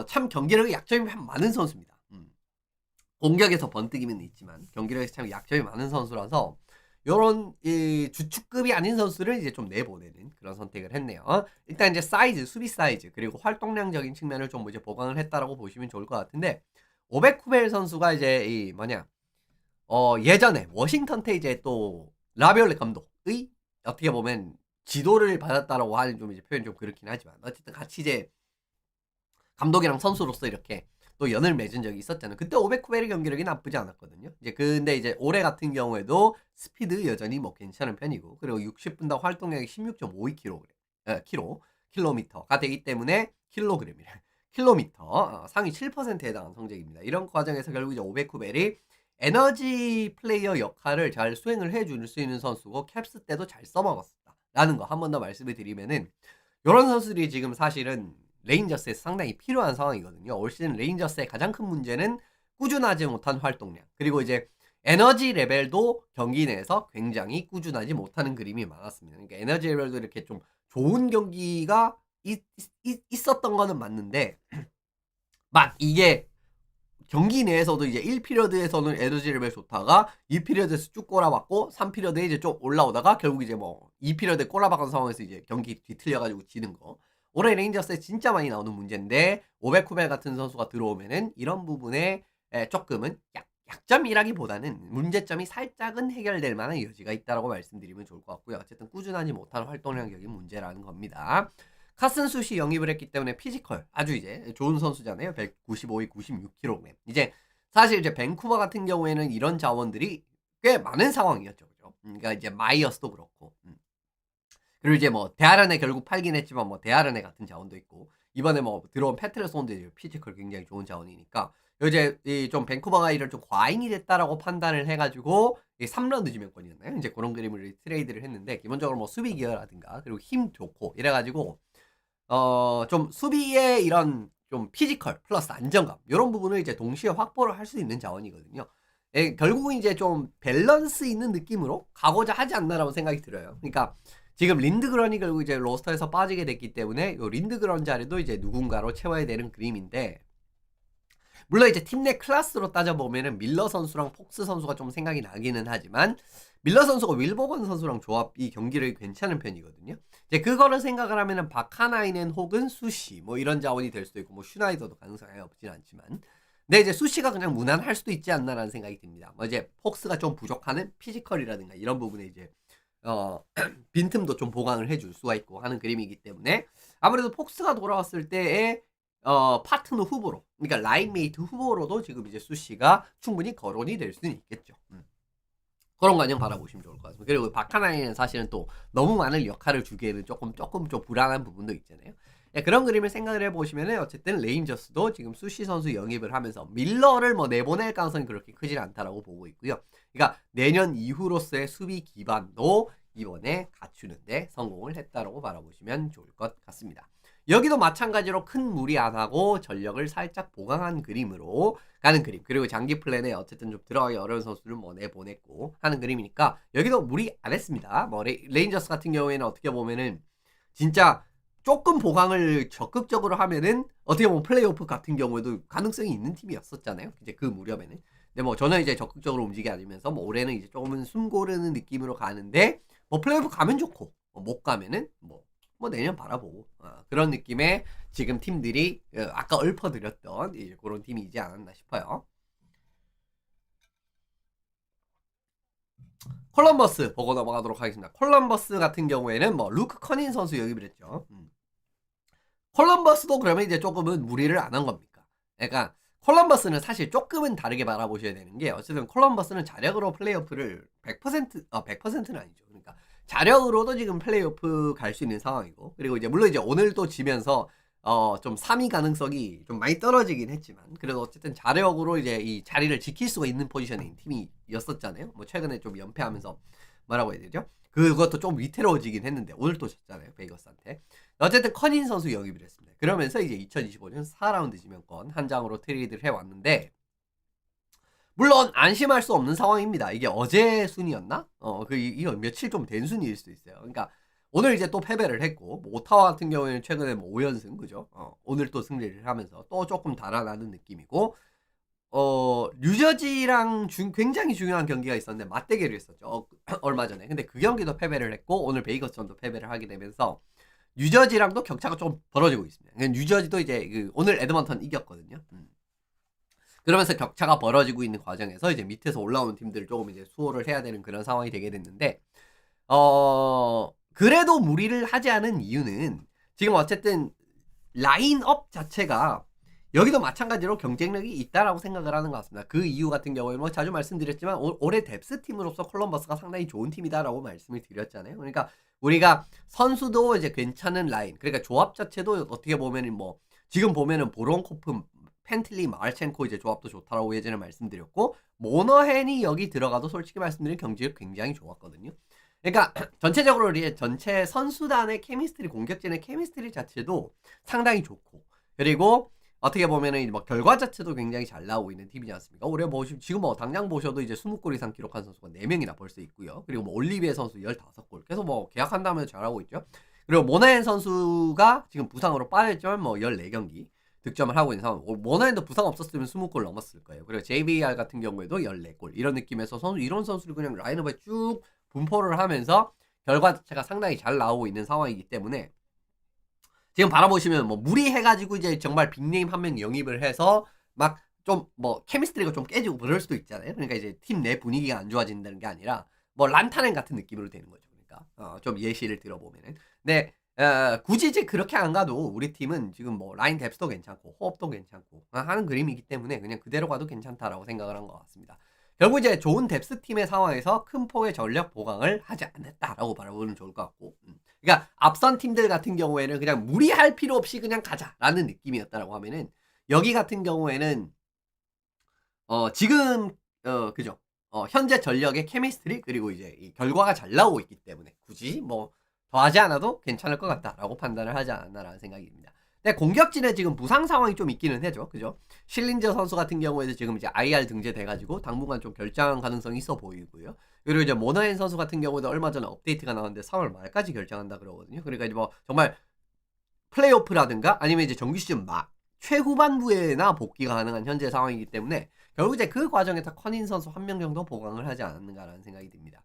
참 경기력이 약점이 많은 선수입니다. 공격에서 번뜩이면 있지만 경기력에서 참 약점이 많은 선수라서 요런 이 주축급이 아닌 선수를 이제 좀 내보내는 그런 선택을 했네요. 일단 이제 사이즈, 수비 사이즈, 그리고 활동량적인 측면을 좀 이제 보강을 했다라고 보시면 좋을 것 같은데, 오베쿠벨 선수가 이제 이 뭐냐 예전에 워싱턴 테이즈의 또 라비올레 감독의 어떻게 보면 지도를 받았다라고 하는 좀 이제 표현이 좀 그렇긴 하지만, 어쨌든 같이 이제 감독이랑 선수로서 이렇게 또 연을 맺은 적이 있었잖아요. 그때 오베쿠벨의 경기력이 나쁘지 않았거든요. 이제 근데 이제 올해 같은 경우에도 스피드 여전히 뭐 괜찮은 편이고, 그리고 60분당 활동량이 16.52kg, 킬로미터가 되기 때문에 킬로그램이래. 킬로미터 상위 7%에 해당하는 성적입니다. 이런 과정에서 결국 이제 오베쿠벨이 에너지 플레이어 역할을 잘 수행을 해줄 수 있는 선수고, 캡스 때도 잘 써먹었다라는 거 한 번 더 말씀을 드리면은, 이런 선수들이 지금 사실은 레인저스에서 상당히 필요한 상황이거든요. 올 시즌 레인저스의 가장 큰 문제는 꾸준하지 못한 활동량, 그리고 이제 에너지 레벨도 경기 내에서 굉장히 꾸준하지 못하는 그림이 많았습니다. 그러니까 에너지 레벨도 이렇게 좀 좋은 경기가 있었던 거는 맞는데, 막 이게 경기 내에서도 이제 1피리어드에서는 에너지 레벨 좋다가 2피리어드에서 쭉 꼬라박고 3피리어드에 이제 좀 올라오다가 결국 이제 뭐 2피리어드에 꼬라박은 상황에서 이제 경기 뒤틀려가지고 지는 거. 올해 레인저스에 진짜 많이 나오는 문제인데, 오베쿠벨 같은 선수가 들어오면은 이런 부분에 조금은 약점이라기보다는 문제점이 살짝은 해결될 만한 여지가 있다라고 말씀드리면 좋을 것 같고요. 어쨌든 꾸준하지 못한 활동량적인 문제라는 겁니다. 카슨 숫이 영입을 했기 때문에 피지컬 아주 이제 좋은 선수잖아요. 195에 96kg. 이제 사실 이제 밴쿠버 같은 경우에는 이런 자원들이 꽤 많은 상황이었죠. 그죠? 그러니까 이제 마이어스도 그렇고. 그리고 이제 뭐 데아르네 결국 팔긴 했지만 뭐 데아르네 같은 자원도 있고, 이번에 뭐 들어온 패트레손도 이제 피지컬 굉장히 좋은 자원이니까, 이제 이 좀 밴쿠버가 이런 좀 과잉이 됐다라고 판단을 해가지고 이 3라운드 지명권이었나요? 이제 그런 그림을 트레이드를 했는데, 기본적으로 뭐 수비 기여라든가 그리고 힘 좋고 이래가지고 좀 수비의 이런 좀 피지컬 플러스 안정감 이런 부분을 이제 동시에 확보를 할 수 있는 자원이거든요. 결국은 이제 좀 밸런스 있는 느낌으로 가고자 하지 않나라고 생각이 들어요. 그러니까 지금 린드그런이 결국 이제 로스터에서 빠지게 됐기 때문에 요 린드그런 자리도 이제 누군가로 채워야 되는 그림인데, 물론 이제 팀 내 클래스로 따져보면은 밀러 선수랑 폭스 선수가 좀 생각이 나기는 하지만, 밀러 선수가 윌버건 선수랑 조합이 경기력이 괜찮은 편이거든요. 이제 그거를 생각을 하면은 바카나이넨 혹은 수시 뭐 이런 자원이 될 수도 있고, 뭐 슈나이더도 가능성이 없진 않지만, 근데 이제 수시가 그냥 무난할 수도 있지 않나라는 생각이 듭니다. 뭐 이제 폭스가 좀 부족하는 피지컬이라든가 이런 부분에 이제 빈틈도 좀 보강을 해줄 수가 있고 하는 그림이기 때문에, 아무래도 폭스가 돌아왔을 때의 파트너 후보로, 그러니까 라인메이트 후보로도 지금 이제 수시가 충분히 거론이 될 수는 있겠죠. 그런 과정 바라보시면 좋을 것 같습니다. 그리고 바카나이는 사실은 또 너무 많은 역할을 주기에는 조금 좀 불안한 부분도 있잖아요. 예, 그런 그림을 생각을 해보시면은 어쨌든 레인저스도 지금 수시 선수 영입을 하면서 밀러를 뭐 내보낼 가능성이 그렇게 크질 않다라고 보고 있고요. 그러니까 내년 이후로서의 수비 기반도 이번에 갖추는데 성공을 했다라고 바라보시면 좋을 것 같습니다. 여기도 마찬가지로 큰 무리 안 하고 전력을 살짝 보강한 그림으로 가는 그림. 그리고 장기 플랜에 어쨌든 좀 들어가기 어려운 선수를 뭐 내보냈고 하는 그림이니까 여기도 무리 안 했습니다. 뭐 레인저스 같은 경우에는 어떻게 보면은 진짜 조금 보강을 적극적으로 하면은 어떻게 보면 플레이오프 같은 경우에도 가능성이 있는 팀이었었잖아요. 이제 그 무렵에는. 근데 뭐 저는 이제 적극적으로 움직이지 않으면서 뭐 올해는 이제 조금은 숨 고르는 느낌으로 가는데, 뭐 플레이오프 가면 좋고 못 가면은 뭐 내년 바라보고 그런 느낌의 지금 팀들이 아까 읊어드렸던 이제 그런 팀이지 않았나 싶어요. 콜럼버스 보고 넘어가도록 하겠습니다. 콜럼버스 같은 경우에는 뭐 루크 커닌 선수 영입을 했죠. 콜럼버스도 그러면 이제 조금은 무리를 안 한 겁니까? 그러니까 콜럼버스는 사실 조금은 다르게 바라보셔야 되는 게, 어쨌든 콜럼버스는 자력으로 플레이오프를 100%는 아니죠. 그러니까 자력으로도 지금 플레이오프 갈 수 있는 상황이고, 그리고 이제 물론 이제 오늘도 지면서 좀 3위 가능성이 좀 많이 떨어지긴 했지만, 그래도 어쨌든 자력으로 이제 이 자리를 지킬 수가 있는 포지션인 팀이었었잖아요. 뭐 최근에 좀 연패하면서 뭐라고 해야 되죠? 그것도 좀 위태로워지긴 했는데 오늘 또 졌잖아요, 베이거스한테. 어쨌든 커닌 선수 영입을 했습니다. 그러면서 이제 2025년 4라운드 지명권 한 장으로 트레이드를 해왔는데, 물론 안심할 수 없는 상황입니다. 이게 어제 순이었나? 이거 며칠 좀 된 순위일 수도 있어요. 그러니까 오늘 이제 또 패배를 했고, 뭐 오타와 같은 경우에는 최근에 뭐 5연승, 그죠? 오늘 또 승리를 하면서 또 조금 달아나는 느낌이고, 뉴저지랑 굉장히 중요한 경기가 있었는데 맞대결이 있었죠. 얼마 전에. 근데 그 경기도 패배를 했고, 오늘 베이거스전도 패배를 하게 되면서 뉴저지랑도 격차가 좀 벌어지고 있습니다. 뉴저지도 이제 오늘 에드먼턴 이겼거든요. 그러면서 격차가 벌어지고 있는 과정에서 이제 밑에서 올라오는 팀들을 조금 이제 수호를 해야 되는 그런 상황이 되게 됐는데, 그래도 무리를 하지 않은 이유는 지금 어쨌든 라인업 자체가 여기도 마찬가지로 경쟁력이 있다라고 생각을 하는 것 같습니다. 그 이유 같은 경우에 뭐 자주 말씀드렸지만 올해 뎁스 팀으로서 콜럼버스가 상당히 좋은 팀이다라고 말씀을 드렸잖아요. 그러니까 우리가 선수도 이제 괜찮은 라인, 그러니까 조합 자체도 어떻게 보면은 뭐 지금 보면은 보론코프, 펜틀리, 마르첸코 이제 조합도 좋다라고 예전에 말씀드렸고, 모너헨이 여기 들어가도 솔직히 말씀드리면 경기력 굉장히 좋았거든요. 그러니까 전체적으로 전체 선수단의 케미스트리, 공격진의 케미스트리 자체도 상당히 좋고, 그리고 어떻게 보면은 뭐 결과 자체도 굉장히 잘 나오고 있는 팀이지 않습니까? 올해 뭐 지금 뭐 당장 보셔도 이제 20골 이상 기록한 선수가 4명이나 벌써 있고요. 그리고 뭐 올리비에 선수 15골. 계속 뭐 계약한다면 잘하고 있죠. 그리고 모나엔 선수가 지금 부상으로 빠졌지만 뭐 14경기 득점을 하고 있는 상황. 모나엔도 부상 없었으면 20골 넘었을 거예요. 그리고 JBR 같은 경우에도 14골. 이런 느낌에서 이런 선수를 그냥 라인업에 쭉 분포를 하면서 결과 자체가 상당히 잘 나오고 있는 상황이기 때문에, 지금 바라보시면 뭐 무리해가지고 이제 정말 빅네임 한 명 영입을 해서 막 좀 뭐 케미스트리가 좀 깨지고 그럴 수도 있잖아요. 그러니까 이제 팀 내 분위기가 안 좋아진다는 게 아니라 뭐 란타넨 같은 느낌으로 되는 거죠. 그러니까 좀 예시를 들어보면은. 근데 굳이 이제 그렇게 안 가도 우리 팀은 지금 뭐 라인 뎁스도 괜찮고 호흡도 괜찮고 하는 그림이기 때문에 그냥 그대로 가도 괜찮다라고 생각을 한 것 같습니다. 결국 이제 좋은 뎁스 팀의 상황에서 큰 폭의 전력 보강을 하지 않았다라고 바라보면 좋을 것 같고, 그러니까 앞선 팀들 같은 경우에는 그냥 무리할 필요 없이 그냥 가자라는 느낌이었다라고 하면은, 여기 같은 경우에는 지금 그죠? 현재 전력의 케미스트리, 그리고 이제 이 결과가 잘 나오고 있기 때문에 굳이 뭐 더하지 않아도 괜찮을 것 같다라고 판단을 하지 않았나라는 생각입니다. 근데 공격진에 지금 부상 상황이 좀 있기는 해죠. 그죠? 실린저 선수 같은 경우에도 지금 이제 IR 등재돼가지고 당분간 좀 결장 가능성이 있어 보이고요. 그리고 이제 모나엔 선수 같은 경우도 얼마 전에 업데이트가 나왔는데 3월 말까지 결정한다 그러거든요. 그러니까 이제 뭐 정말 플레이오프라든가 아니면 이제 정규 시즌 최후반부에나 복귀가 가능한 현재 상황이기 때문에 결국 이제 그 과정에서 커닌 선수 한 명 정도 보강을 하지 않았는가라는 생각이 듭니다.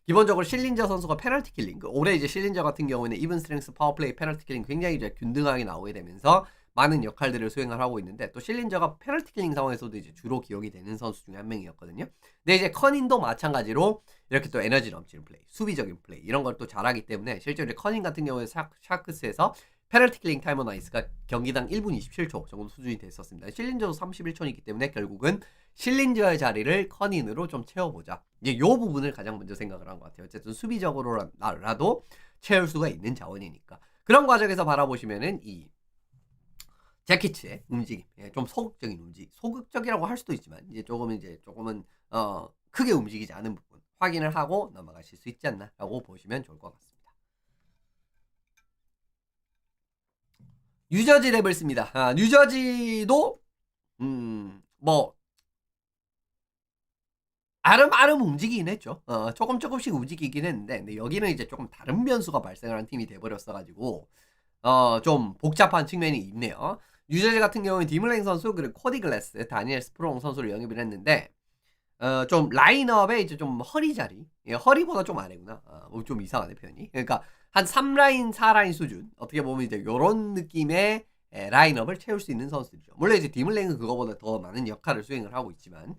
기본적으로 실린저 선수가 페널티 킬링, 올해 이제 실린저 같은 경우에는 이븐 스트렝스 파워플레이 페널티 킬링 굉장히 이제 균등하게 나오게 되면서 많은 역할들을 수행을 하고 있는데, 또 실린저가 페널티 킬링 상황에서도 이제 주로 기억이 되는 선수 중에 한 명이었거든요. 근데 이제 커닌도 마찬가지로 이렇게 또 에너지 넘치는 플레이, 수비적인 플레이 이런 걸 또 잘하기 때문에 실제로 이제 커닌 같은 경우에 샤크스에서 페널티 킬링 타임 오브 나이스가 경기당 1분 27초 정도 수준이 됐었습니다. 실린저도 31초이기 때문에 결국은 실린저의 자리를 커닌으로 좀 채워보자. 이제 요 부분을 가장 먼저 생각을 한 것 같아요. 어쨌든 수비적으로라도 채울 수가 있는 자원이니까. 그런 과정에서 바라보시면은 이 재키츠의 움직임, 좀 소극적인 움직임, 소극적이라고 할 수도 있지만 이제 조금은 크게 움직이지 않은 부분 확인을 하고 넘어가실 수 있지 않나라고 보시면 좋을 것 같습니다. 뉴저지 레벨스입니다. 뉴저지도 뭐 아름아름 움직이긴 했죠. 조금씩 움직이긴 했는데, 근데 여기는 이제 조금 다른 변수가 발생을 한 팀이 돼버렸어가지고 좀 복잡한 측면이 있네요. 뉴저지 같은 경우는 디물랭 선수, 그리고 코디 글래스, 다니엘 스프롱 선수를 영입을 했는데, 좀 라인업에 이제 좀 허리 자리, 허리보다 좀 아래구나. 좀 이상하네 표현이. 그러니까 한 3라인, 4라인 수준, 어떻게 보면 이제 요런 느낌의 라인업을 채울 수 있는 선수들이죠. 물론 이제 디물랭은 그거보다 더 많은 역할을 수행을 하고 있지만,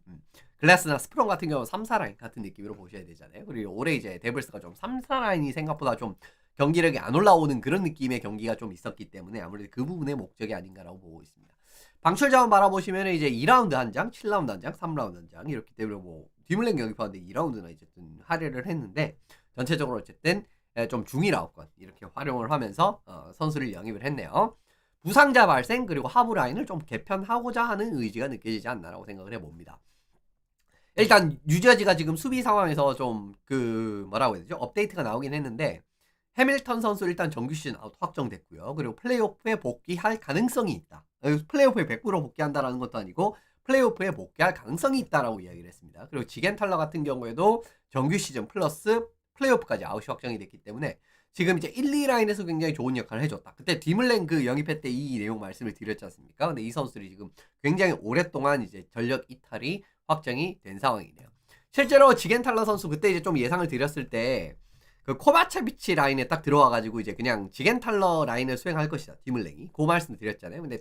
글래스나 스프롱 같은 경우는 3, 4라인 같은 느낌으로 보셔야 되잖아요. 그리고 올해 이제 데블스가 좀 3, 4라인이 생각보다 좀 경기력이 안 올라오는 그런 느낌의 경기가 좀 있었기 때문에 아무래도 그 부분의 목적이 아닌가라고 보고 있습니다. 방출 자원 바라보시면 이제 2라운드 한 장, 7라운드 한 장, 3라운드 한 장 이렇기 때문에 뭐 디물랭 영입하는데 2라운드나 이제 할애를 했는데, 전체적으로 어쨌든 좀 중위라우권 이렇게 활용을 하면서 선수를 영입을 했네요. 부상자 발생 그리고 하부 라인을 좀 개편하고자 하는 의지가 느껴지지 않나라고 생각을 해봅니다. 일단 뉴저지가 지금 수비 상황에서 좀 뭐라고 해야 되죠? 업데이트가 나오긴 했는데 해밀턴 선수 일단 정규 시즌 아웃 확정됐고요. 그리고 플레이오프에 복귀할 가능성이 있다. 플레이오프에 100% 복귀한다라는 것도 아니고 플레이오프에 복귀할 가능성이 있다라고 이야기를 했습니다. 그리고 지겐탈러 같은 경우에도 정규 시즌 플러스 플레이오프까지 아웃이 확정이 됐기 때문에 지금 이제 1, 2라인에서 굉장히 좋은 역할을 해줬다. 그때 디물랭 영입회 때 이 내용 말씀을 드렸지 않습니까? 근데 이 선수들이 지금 굉장히 오랫동안 이제 전력 이탈이 확정이 된 상황이네요. 실제로 지겐탈러 선수 그때 이제 좀 예상을 드렸을 때 그 코바체비치 라인에 딱 들어와가지고 이제 그냥 지겐탈러 라인을 수행할 것이다. 디물랭이. 그 말씀 드렸잖아요. 근데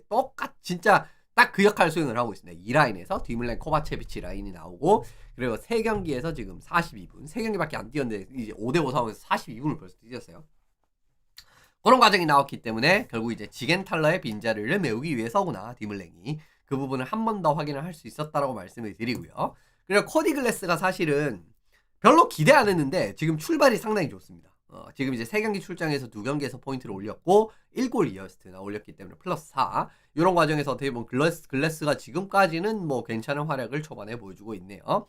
진짜 딱 그 역할 수행을 하고 있습니다. 이 라인에서 디물랭 코바체비치 라인이 나오고 그리고 3경기에서 지금 42분 3경기밖에 안 뛰었는데 이제 5대5 상황에서 42분을 벌써 뛰었어요. 그런 과정이 나왔기 때문에 결국 이제 지겐탈러의 빈자리를 메우기 위해서구나 디물랭이 그 부분을 한 번 더 확인을 할 수 있었다라고 말씀을 드리고요. 그리고 코디 글래스가 사실은 별로 기대 안 했는데 지금 출발이 상당히 좋습니다. 지금 이제 3경기 출장에서 2경기에서 포인트를 올렸고 1골 2어시스트나 올렸기 때문에 플러스 4 이런 과정에서 어떻게 보면 글래스가 지금까지는 뭐 괜찮은 활약을 초반에 보여주고 있네요.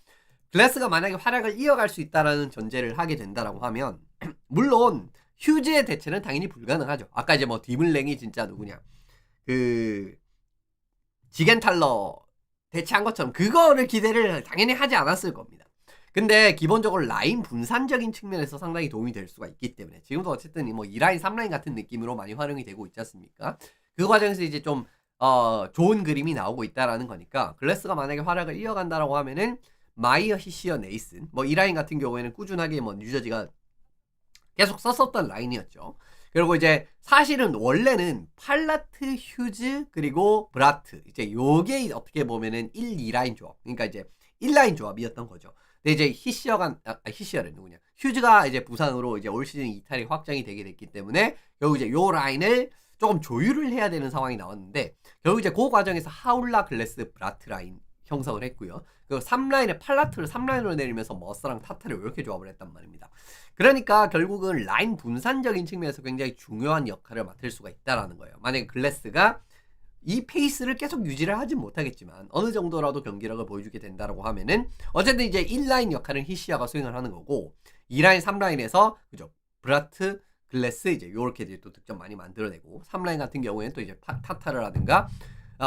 글래스가 만약에 활약을 이어갈 수 있다라는 전제를 하게 된다라고 하면 물론 휴즈의 대체는 당연히 불가능하죠. 아까 이제 뭐 디물랭이 진짜 누구냐 지겐탈러 대체한 것처럼 그거를 기대를 당연히 하지 않았을 겁니다. 근데 기본적으로 라인 분산적인 측면에서 상당히 도움이 될 수가 있기 때문에 지금도 어쨌든 뭐 2라인 3라인 같은 느낌으로 많이 활용이 되고 있지 않습니까? 그 과정에서 이제 좀 좋은 그림이 나오고 있다라는 거니까 글래스가 만약에 활약을 이어간다라고 하면은 마이어, 히시어, 네이슨 뭐 이 라인 같은 경우에는 꾸준하게 뭐 뉴저지가 계속 썼었던 라인이었죠. 그리고 이제 사실은 원래는 팔라트, 휴즈 그리고 브라트 이제 요게 어떻게 보면은 1, 2라인 조합 그러니까 이제 1라인 조합이었던 거죠. 근데 이제 히시어는 누구냐? 휴즈가 이제 부상으로 이제 올 시즌 이탈이 확정이 되게 됐기 때문에 결국 이제 요 라인을 조금 조율을 해야 되는 상황이 나왔는데 결국 이제 그 과정에서 하울라, 글래스, 브라트 라인 형성을 했고요. 그 3라인에 팔라트를 3라인으로 내리면서 머스랑 타타를 이렇게 조합을 했단 말입니다. 그러니까 결국은 라인 분산적인 측면에서 굉장히 중요한 역할을 맡을 수가 있다라는 거예요. 만약에 글래스가 이 페이스를 계속 유지를 하진 못하겠지만 어느 정도라도 경기력을 보여주게 된다라고 하면은 어쨌든 이제 1라인 역할은 히시아가 수행을 하는 거고 2라인, 3라인에서 그죠? 브라트, 글래스 이제 요렇게 이제 또 득점 많이 만들어내고 3라인 같은 경우에는 또 이제 타타르라든가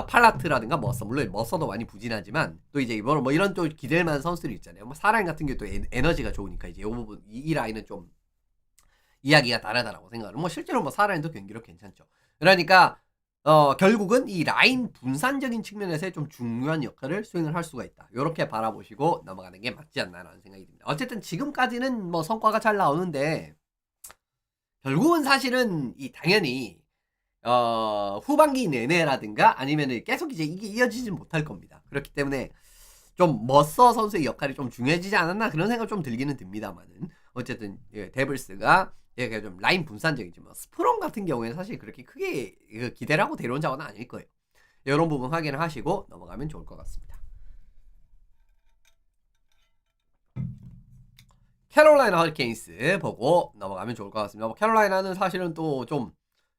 팔라트라든가 머서 물론 머서도 많이 부진하지만 또 이제 이번 뭐 이런 또 기댈 만한 선수들이 있잖아요. 뭐 4라인 같은 게 또 에너지가 좋으니까 이제 요 부분 이 라인은 좀 이야기가 다르다라고 생각을. 뭐 실제로 뭐 4라인도 경기력 괜찮죠. 그러니까 결국은 이 라인 분산적인 측면에서 좀 중요한 역할을 수행을 할 수가 있다. 이렇게 바라보시고 넘어가는 게 맞지 않나라는 생각이 듭니다. 어쨌든 지금까지는 뭐 성과가 잘 나오는데 결국은 사실은 당연히 후반기 내내라든가 아니면은 계속 이제 이게 이어지진 못할 겁니다. 그렇기 때문에 좀 머서 선수의 역할이 좀 중요해지지 않았나 그런 생각 좀 들기는 듭니다만은 어쨌든 데블스가 좀 라인 분산적이지 뭐 스프롱 같은 경우에는 사실 그렇게 크게 기대를 하고 데려온 자원은 아닐 거예요. 이런 부분 확인을 하시고 넘어가면 좋을 것 같습니다. 캐롤라이나 허리케인스 보고 넘어가면 좋을 것 같습니다. 캐롤라이나는 사실은 또 좀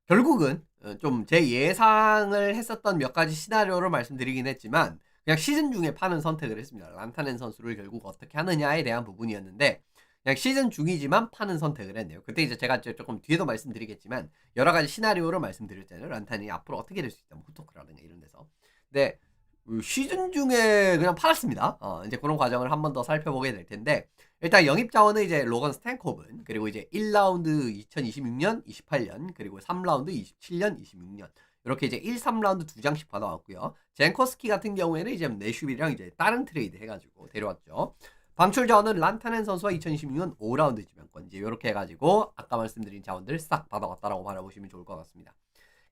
결국은 좀 제 예상을 했었던 몇 가지 시나리오를 말씀드리긴 했지만 그냥 시즌 중에 파는 선택을 했습니다. 란타넨 선수를 결국 어떻게 하느냐에 대한 부분이었는데 그냥 시즌 중이지만 파는 선택을 했네요. 그때 이제 제가 조금 뒤에도 말씀드리겠지만 여러 가지 시나리오를 말씀드렸잖아요. 란탄이 앞으로 어떻게 될 수 있다. 뭐 후토크라든가 이런 데서. 근데 시즌 중에 그냥 팔았습니다. 이제 그런 과정을 한 번 더 살펴보게 될 텐데 일단 영입 자원은 이제 로건 스탠코븐 그리고 이제 1라운드 2026년, 28년 그리고 3라운드 27년, 26년 이렇게 이제 1, 3라운드 2장씩 받아왔고요. 젠코스키 같은 경우에는 이제 내슈빌이랑 이제 다른 트레이드 해가지고 데려왔죠. 방출 자원은 란타넨 선수와 2026년 5라운드 지명권 이제 이렇게 해가지고 아까 말씀드린 자원들 싹 받아왔다라고 바라보시면 좋을 것 같습니다.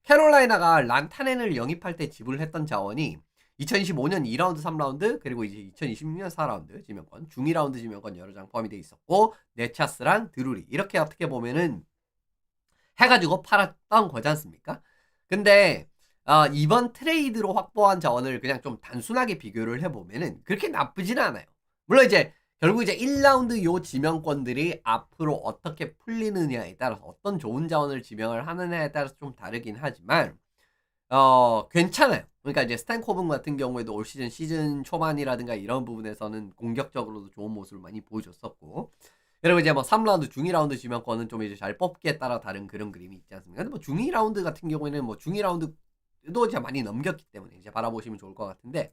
캐롤라이나가 란타넨을 영입할 때 지불했던 자원이 2025년 2라운드 3라운드 그리고 이제 2026년 4라운드 지명권 중 2라운드 지명권 여러 장 포함이 돼 있었고 네차스랑 드루리 이렇게 어떻게 보면은 해가지고 팔았던 거지 않습니까? 근데 이번 트레이드로 확보한 자원을 그냥 좀 단순하게 비교를 해보면은 그렇게 나쁘지는 않아요. 물론 이제 결국 이제 1라운드 요 지명권들이 앞으로 어떻게 풀리느냐에 따라서 어떤 좋은 자원을 지명을 하느냐에 따라서 좀 다르긴 하지만 괜찮아요. 그러니까 이제 스탠코븐 같은 경우에도 올 시즌 초반이라든가 이런 부분에서는 공격적으로도 좋은 모습을 많이 보여줬었고, 그리고 이제 뭐 3라운드, 중 2라운드 지명권은 좀 이제 잘 뽑기에 따라 다른 그런 그림이 있지 않습니까? 근데 뭐 중 2라운드 같은 경우에는 뭐 중 2라운드도 이제 많이 넘겼기 때문에 이제 바라보시면 좋을 것 같은데,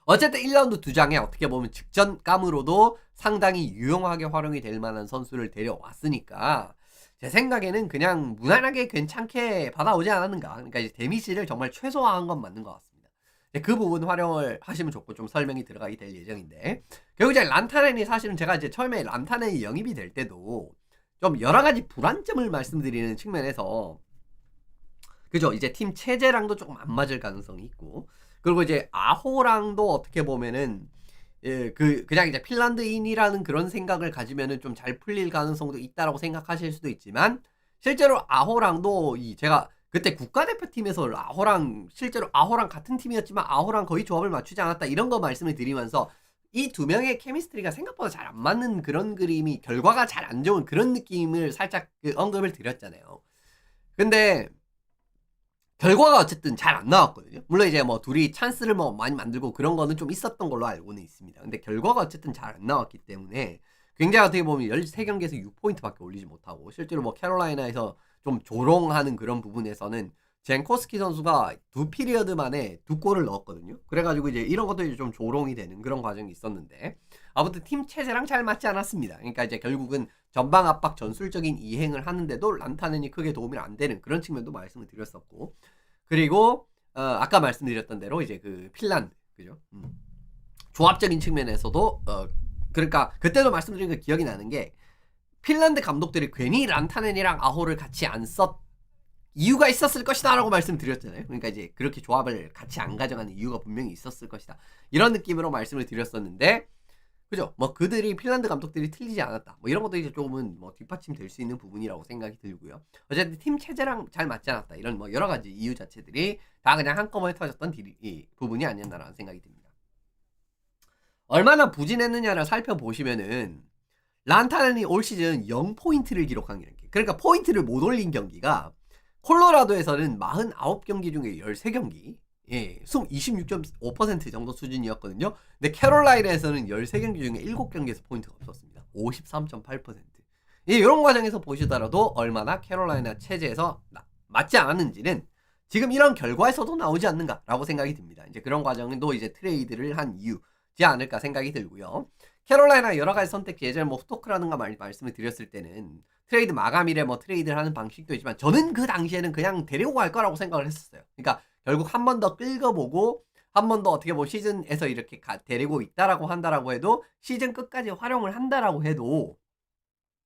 어쨌든 1라운드 두 장에 어떻게 보면 직전감으로도 상당히 유용하게 활용이 될 만한 선수를 데려왔으니까 제 생각에는 그냥 무난하게 괜찮게 받아오지 않았는가. 그러니까 이제 데미지를 정말 최소화한 건 맞는 것 같습니다. 그 부분 활용을 하시면 좋고 좀 설명이 들어가게 될 예정인데, 결국 이제 란타넨이 사실은 제가 이제 처음에 란타넨이 영입이 될 때도 좀 여러 가지 불안점을 말씀드리는 측면에서, 그죠? 이제 팀 체제랑도 조금 안 맞을 가능성이 있고, 그리고 이제 아호랑도 어떻게 보면은 그냥 이제 핀란드인이라는 그런 생각을 가지면은 좀 잘 풀릴 가능성도 있다라고 생각하실 수도 있지만, 실제로 아호랑도 제가 그때 국가대표팀에서 실제로 아호랑 같은 팀이었지만 아호랑 거의 조합을 맞추지 않았다 이런 거 말씀을 드리면서 이 두 명의 케미스트리가 생각보다 잘 안 맞는 그런 그림이, 결과가 잘 안 좋은 그런 느낌을 살짝 언급을 드렸잖아요. 근데 결과가 어쨌든 잘 안 나왔거든요. 물론 이제 뭐 둘이 찬스를 뭐 많이 만들고 그런 거는 좀 있었던 걸로 알고는 있습니다. 근데 결과가 어쨌든 잘 안 나왔기 때문에 굉장히 어떻게 보면 13경기에서 6포인트밖에 올리지 못하고, 실제로 뭐 캐롤라이나에서 좀 조롱하는 그런 부분에서는 젠코스키 선수가 2피리어드 만에 2골을 넣었거든요. 그래가지고 이제 이런 것도 이제 좀 조롱이 되는 그런 과정이 있었는데, 아무튼 팀 체제랑 잘 맞지 않았습니다. 그러니까 이제 결국은 전방 압박 전술적인 이행을 하는데도 란타넨이 크게 도움이 안 되는 그런 측면도 말씀을 드렸었고, 그리고 아까 말씀드렸던 대로 이제 그 핀란드, 그죠? 조합적인 측면에서도 그러니까 그때도 말씀드린 그 기억이 나는 게, 핀란드 감독들이 괜히 란타넨이랑 아호를 같이 안 썼 이유가 있었을 것이다 라고 말씀드렸잖아요. 그러니까 이제 그렇게 조합을 같이 안 가져가는 이유가 분명히 있었을 것이다, 이런 느낌으로 말씀을 드렸었는데, 그죠? 뭐 그들이 핀란드 감독들이 틀리지 않았다, 뭐 이런 것도 이제 조금은 뭐 뒷받침 될 수 있는 부분이라고 생각이 들고요. 어쨌든 팀 체제랑 잘 맞지 않았다, 이런 뭐 여러 가지 이유 자체들이 다 그냥 한꺼번에 터졌던 이 부분이 아니었나라는 생각이 듭니다. 얼마나 부진했느냐를 살펴보시면은 란타넨이 올 시즌 0포인트를 기록한 경기, 그러니까 포인트를 못 올린 경기가 콜로라도에서는 49경기 중에 13경기, 26.5% 정도 수준이었거든요. 근데 캐롤라이나에서는 13경기 중에 7경기에서 포인트가 없었습니다. 53.8%. 이런 과정에서 보시더라도 얼마나 캐롤라이나 체제에서 맞지 않았는지는 지금 이런 결과에서도 나오지 않는가라고 생각이 듭니다. 이제 그런 과정도 이제 트레이드를 한 이유지 않을까 생각이 들고요. 캐롤라이나 여러 가지 선택지, 예전에 뭐 후토크라든가 말씀을 드렸을 때는 트레이드 마감일에 뭐 트레이드를 하는 방식도 있지만, 저는 그 당시에는 그냥 데리고 갈 거라고 생각을 했었어요. 그러니까 결국 한 번 더 끌어보고 한 번 더 어떻게 보면 시즌에서 이렇게 데리고 있다라고 한다라고 해도, 시즌 끝까지 활용을 한다라고 해도,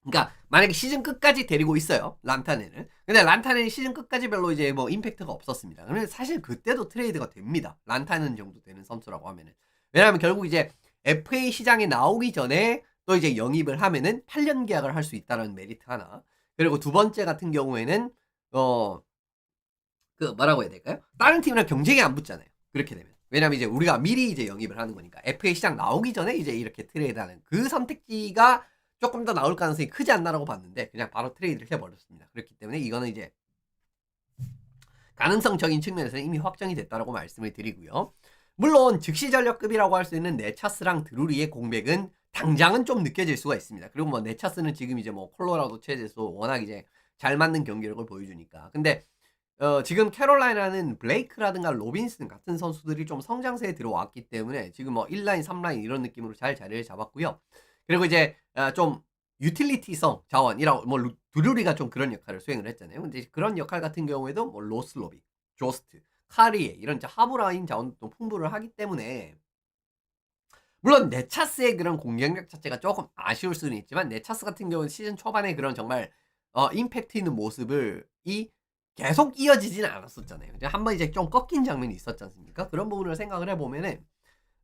그러니까 만약에 시즌 끝까지 데리고 있어요, 란타넨을. 근데 란타넨이 시즌 끝까지 별로 이제 뭐 임팩트가 없었습니다. 그런데 사실 그때도 트레이드가 됩니다, 란타넨 정도 되는 선수라고 하면은. 왜냐하면 결국 이제 FA 시장에 나오기 전에 또 이제 영입을 하면은 8년 계약을 할 수 있다는 메리트 하나. 그리고 두 번째 같은 경우에는 그 뭐라고 해야 될까요? 다른 팀이랑 경쟁이 안 붙잖아요, 그렇게 되면. 왜냐면 이제 우리가 미리 이제 영입을 하는 거니까. FA 시장 나오기 전에 이제 이렇게 트레이드하는 그 선택지가 조금 더 나올 가능성이 크지 않나라고 봤는데, 그냥 바로 트레이드를 해버렸습니다. 그렇기 때문에 이거는 이제 가능성적인 측면에서는 이미 확정이 됐다라고 말씀을 드리고요. 물론 즉시 전력급이라고 할 수 있는 네차스랑 드루리의 공백은 당장은 좀 느껴질 수가 있습니다. 그리고 뭐 네차스는 지금 이제 뭐 콜로라도 체제에서 워낙 이제 잘 맞는 경기력을 보여주니까. 근데 지금 캐롤라이나는 블레이크라든가 로빈슨 같은 선수들이 좀 성장세에 들어왔기 때문에 지금 뭐 1라인, 3라인 이런 느낌으로 잘 자리를 잡았고요. 그리고 이제 좀 유틸리티성 자원이라고, 뭐 드루리가 좀 그런 역할을 수행을 했잖아요. 근데 그런 역할 같은 경우에도 뭐 로슬로비, 조스트, 카리에 이런 하부라인 자원도 풍부를 하기 때문에, 물론 네차스의 그런 공격력 자체가 조금 아쉬울 수는 있지만, 네차스 같은 경우는 시즌 초반에 그런 정말 임팩트 있는 모습을 계속 이어지지는 않았었잖아요. 한번 이제 좀 꺾인 장면이 있었지 않습니까? 그런 부분을 생각을 해보면은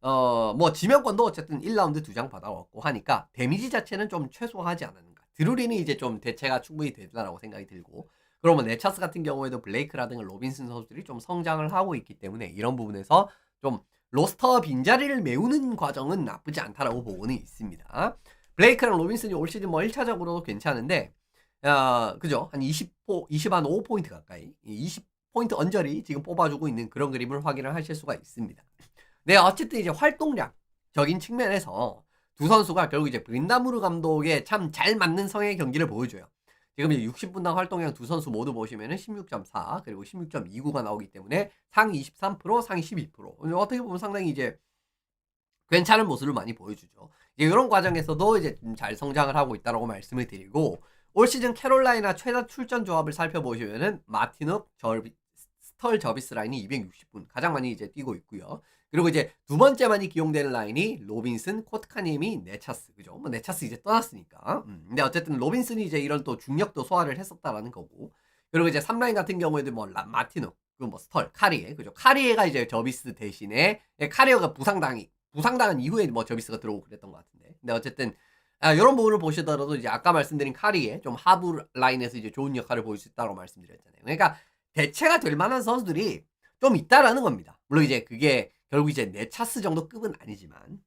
뭐 지명권도 어쨌든 1라운드 2장 받아왔고 하니까 데미지 자체는 좀 최소화하지 않았는가. 드루리는 이제 좀 대체가 충분히 되다라고 생각이 들고, 그러면 네차스 같은 경우에도 블레이크라든가 로빈슨 선수들이 좀 성장을 하고 있기 때문에 이런 부분에서 좀 로스터 빈자리를 메우는 과정은 나쁘지 않다라고 보고는 있습니다. 블레이크랑 로빈슨이 올 시즌 뭐 1차적으로 괜찮은데, 그죠? 한 25포인트 가까이, 20포인트 언저리 지금 뽑아주고 있는 그런 그림을 확인을 하실 수가 있습니다. 네, 어쨌든 이제 활동량적인 측면에서 두 선수가 결국 이제 브린다무르 감독에 참 잘 맞는 성의 경기를 보여줘요. 지금 이제 60분당 활동량 두 선수 모두 보시면은 16.4 그리고 16.29가 나오기 때문에 상위 23%, 상위 12%. 어떻게 보면 상당히 이제 괜찮은 모습을 많이 보여주죠. 이제 이런 과정에서도 이제 좀 잘 성장을 하고 있다라고 말씀을 드리고, 올 시즌 캐롤라이나 최다 출전 조합을 살펴보시면은 마티노, 스털, 저비스 라인이 260분 가장 많이 이제 뛰고 있고요. 그리고 이제 두 번째 많이 기용되는 라인이 로빈슨, 코트카님이 네차스, 그죠? 뭐 네차스 이제 떠났으니까. 근데 어쨌든 로빈슨이 이제 이런 또 중력도 소화를 했었다라는 거고. 그리고 이제 3라인 같은 경우에도 뭐 마티노, 그리고 뭐 스털, 카리에, 그죠? 카리에가 이제 저비스 대신에 카리에가 부상당한 이후에 뭐 저비스가 들어오고 그랬던 것 같은데. 근데 어쨌든 이런 부분을 보시더라도 이제 아까 말씀드린 카리에 좀 하부 라인에서 이제 좋은 역할을 보일 수 있다고 말씀드렸잖아요. 그러니까 대체가 될 만한 선수들이 좀 있다라는 겁니다. 물론 이제 그게 결국 이제 네차스 정도 급은 아니지만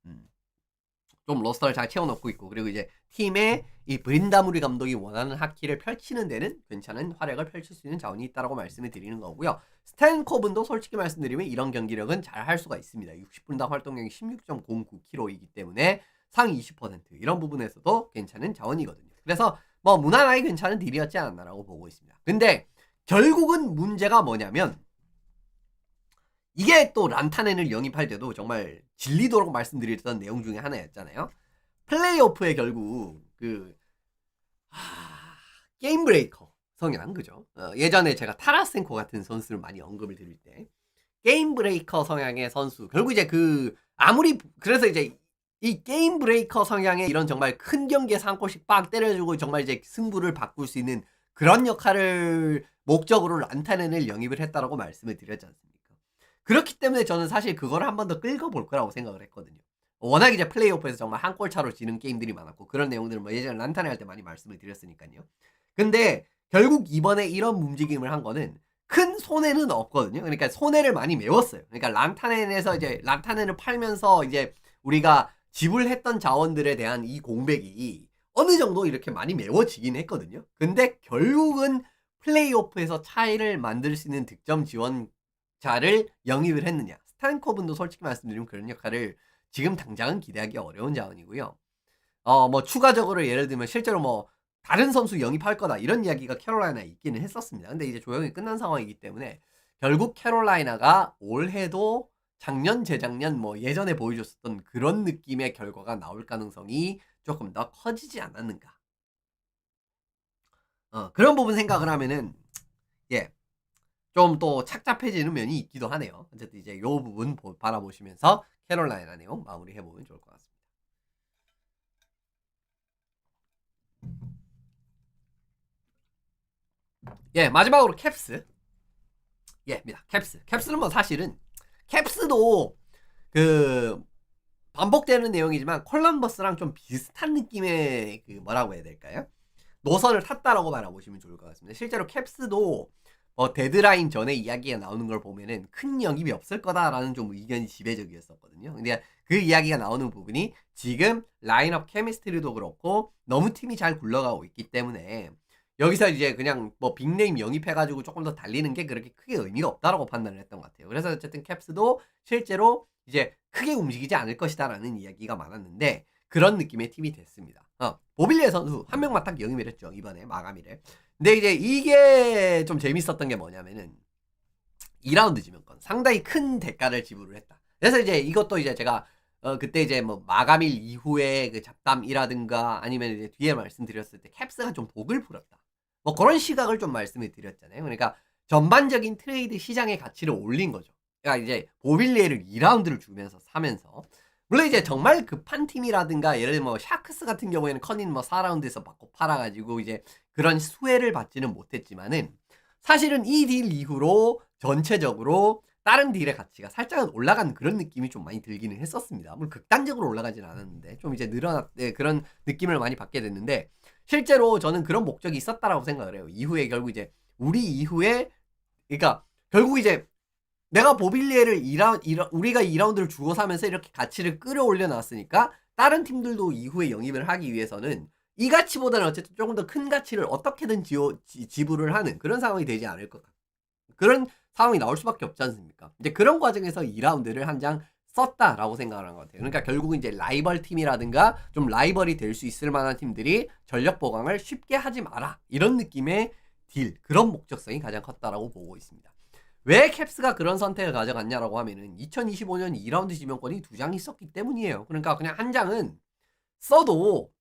좀 로스터를 잘 채워넣고 있고, 그리고 이제 팀의 이 브린다무리 감독이 원하는 하키를 펼치는 데는 괜찮은 활약을 펼칠 수 있는 자원이 있다라고 말씀을 드리는 거고요. 스탠 코븐도 솔직히 말씀드리면 이런 경기력은 잘 할 수가 있습니다. 60분당 활동량이 16.09kg이기 때문에 상위 20% 이런 부분에서도 괜찮은 자원이거든요. 그래서 뭐 무난하게 괜찮은 딜이었지 않았나라고 보고 있습니다. 근데 결국은 문제가 뭐냐면, 이게 또 란타넨을 영입할 때도 정말 진리도록 말씀드렸던 내용 중에 하나였잖아요. 플레이오프에 결국 게임 브레이커 성향, 그죠? 예전에 제가 타라센코 같은 선수를 많이 언급을 드릴 때 게임 브레이커 성향의 선수, 결국 이제 아무리 그래서 이제 이 게임 브레이커 성향의 이런 정말 큰 경기에서 한 골씩 빡 때려주고 정말 이제 승부를 바꿀 수 있는 그런 역할을 목적으로 란타넨을 영입을 했다라고 말씀을 드렸지 않습니까? 그렇기 때문에 저는 사실 그거를 한 번 더 끌어볼 거라고 생각을 했거든요. 워낙 이제 플레이오프에서 정말 한 골 차로 지는 게임들이 많았고, 그런 내용들을 뭐 예전에 란타네 할 때 많이 말씀을 드렸으니까요. 근데 결국 이번에 이런 움직임을 한 거는 큰 손해는 없거든요. 그러니까 손해를 많이 메웠어요. 그러니까 란타넨에서 이제 란타넨을 팔면서 이제 우리가 지불했던 자원들에 대한 이 공백이 어느 정도 이렇게 많이 메워지긴 했거든요. 근데 결국은 플레이오프에서 차이를 만들 수 있는 득점 지원자를 영입을 했느냐. 스탄코븐도 솔직히 말씀드리면 그런 역할을 지금 당장은 기대하기 어려운 자원이고요. 뭐 추가적으로 예를 들면 실제로 뭐 다른 선수 영입할 거다 이런 이야기가 캐롤라이나에 있기는 했었습니다. 근데 이제 조용히 끝난 상황이기 때문에 결국 캐롤라이나가 올해도 작년, 재작년 뭐 예전에 보여줬었던 그런 느낌의 결과가 나올 가능성이 조금 더 커지지 않았는가. 그런 부분 생각을 하면은 예, 좀 또 착잡해지는 면이 있기도 하네요. 어쨌든 이제 요 부분 바라보시면서 캐롤라이나 내용 마무리해보면 좋을 것 같습니다. 예, 마지막으로 캡스. 예, 입니다. 캡스는 뭐 사실은 캡스도 반복되는 내용이지만 콜럼버스랑 좀 비슷한 느낌의 뭐라고 해야 될까요? 노선을 탔다라고 바라보시면 좋을 것 같습니다. 실제로 캡스도 데드라인 전에 이야기가 나오는 걸 보면은 큰 영입이 없을 거다라는 좀 의견이 지배적이었었거든요. 근데 그 이야기가 나오는 부분이 지금 라인업 케미스트리도 그렇고 너무 팀이 잘 굴러가고 있기 때문에 여기서 이제 그냥 뭐 빅네임 영입해가지고 조금 더 달리는 게 그렇게 크게 의미가 없다라고 판단을 했던 것 같아요. 그래서 어쨌든 캡스도 실제로 이제 크게 움직이지 않을 것이다라는 이야기가 많았는데 그런 느낌의 팀이 됐습니다. 보빌리에 선수 한 명만 딱 영입을 했죠. 이번에 마감일에. 근데 이제 이게 좀 재밌었던 게 뭐냐면은 2라운드 지명권 상당히 큰 대가를 지불을 했다. 그래서 이제 이것도 이제 제가 그때 이제 뭐 마감일 이후에 그 잡담이라든가 아니면 이제 뒤에 말씀드렸을 때 캡스가 좀 독을 풀었다. 뭐 그런 시각을 좀 말씀을 드렸잖아요. 그러니까 전반적인 트레이드 시장의 가치를 올린 거죠. 그러니까 이제 보빌리에를 2라운드를 주면서 사면서 물론 이제 정말 급한 팀이라든가 예를 들면 뭐 샤크스 같은 경우에는 커닌 뭐 4라운드에서 받고 팔아가지고 이제 그런 수혜를 받지는 못했지만은 사실은 이 딜 이후로 전체적으로 다른 딜의 가치가 살짝은 올라간 그런 느낌이 좀 많이 들기는 했었습니다. 물론 극단적으로 올라가진 않았는데 좀 이제 그런 느낌을 많이 받게 됐는데 실제로 저는 그런 목적이 있었다라고 생각을 해요. 이후에 결국 이제 우리 이후에 그러니까 결국 이제 내가 보빌리에를 우리가 2라운드를 주고 사면서 이렇게 가치를 끌어올려 놨으니까 다른 팀들도 이후에 영입을 하기 위해서는 이 가치보다는 어쨌든 조금 더 큰 가치를 어떻게든 지불을 하는 그런 상황이 되지 않을 것 같아요. 그런 상황이 나올 수밖에 없지 않습니까? 이제 그런 과정에서 2라운드를 한 장 썼다라고 생각을 한 것 같아요. 그러니까 결국은 이제 라이벌 팀이라든가 좀 라이벌이 될 수 있을 만한 팀들이 전력 보강을 쉽게 하지 마라. 이런 느낌의 딜, 그런 목적성이 가장 컸다라고 보고 있습니다. 왜 캡스가 그런 선택을 가져갔냐라고 하면은 2025년 2라운드 지명권이 2장 있었기 때문이에요. 그러니까 그냥 한 장은 써도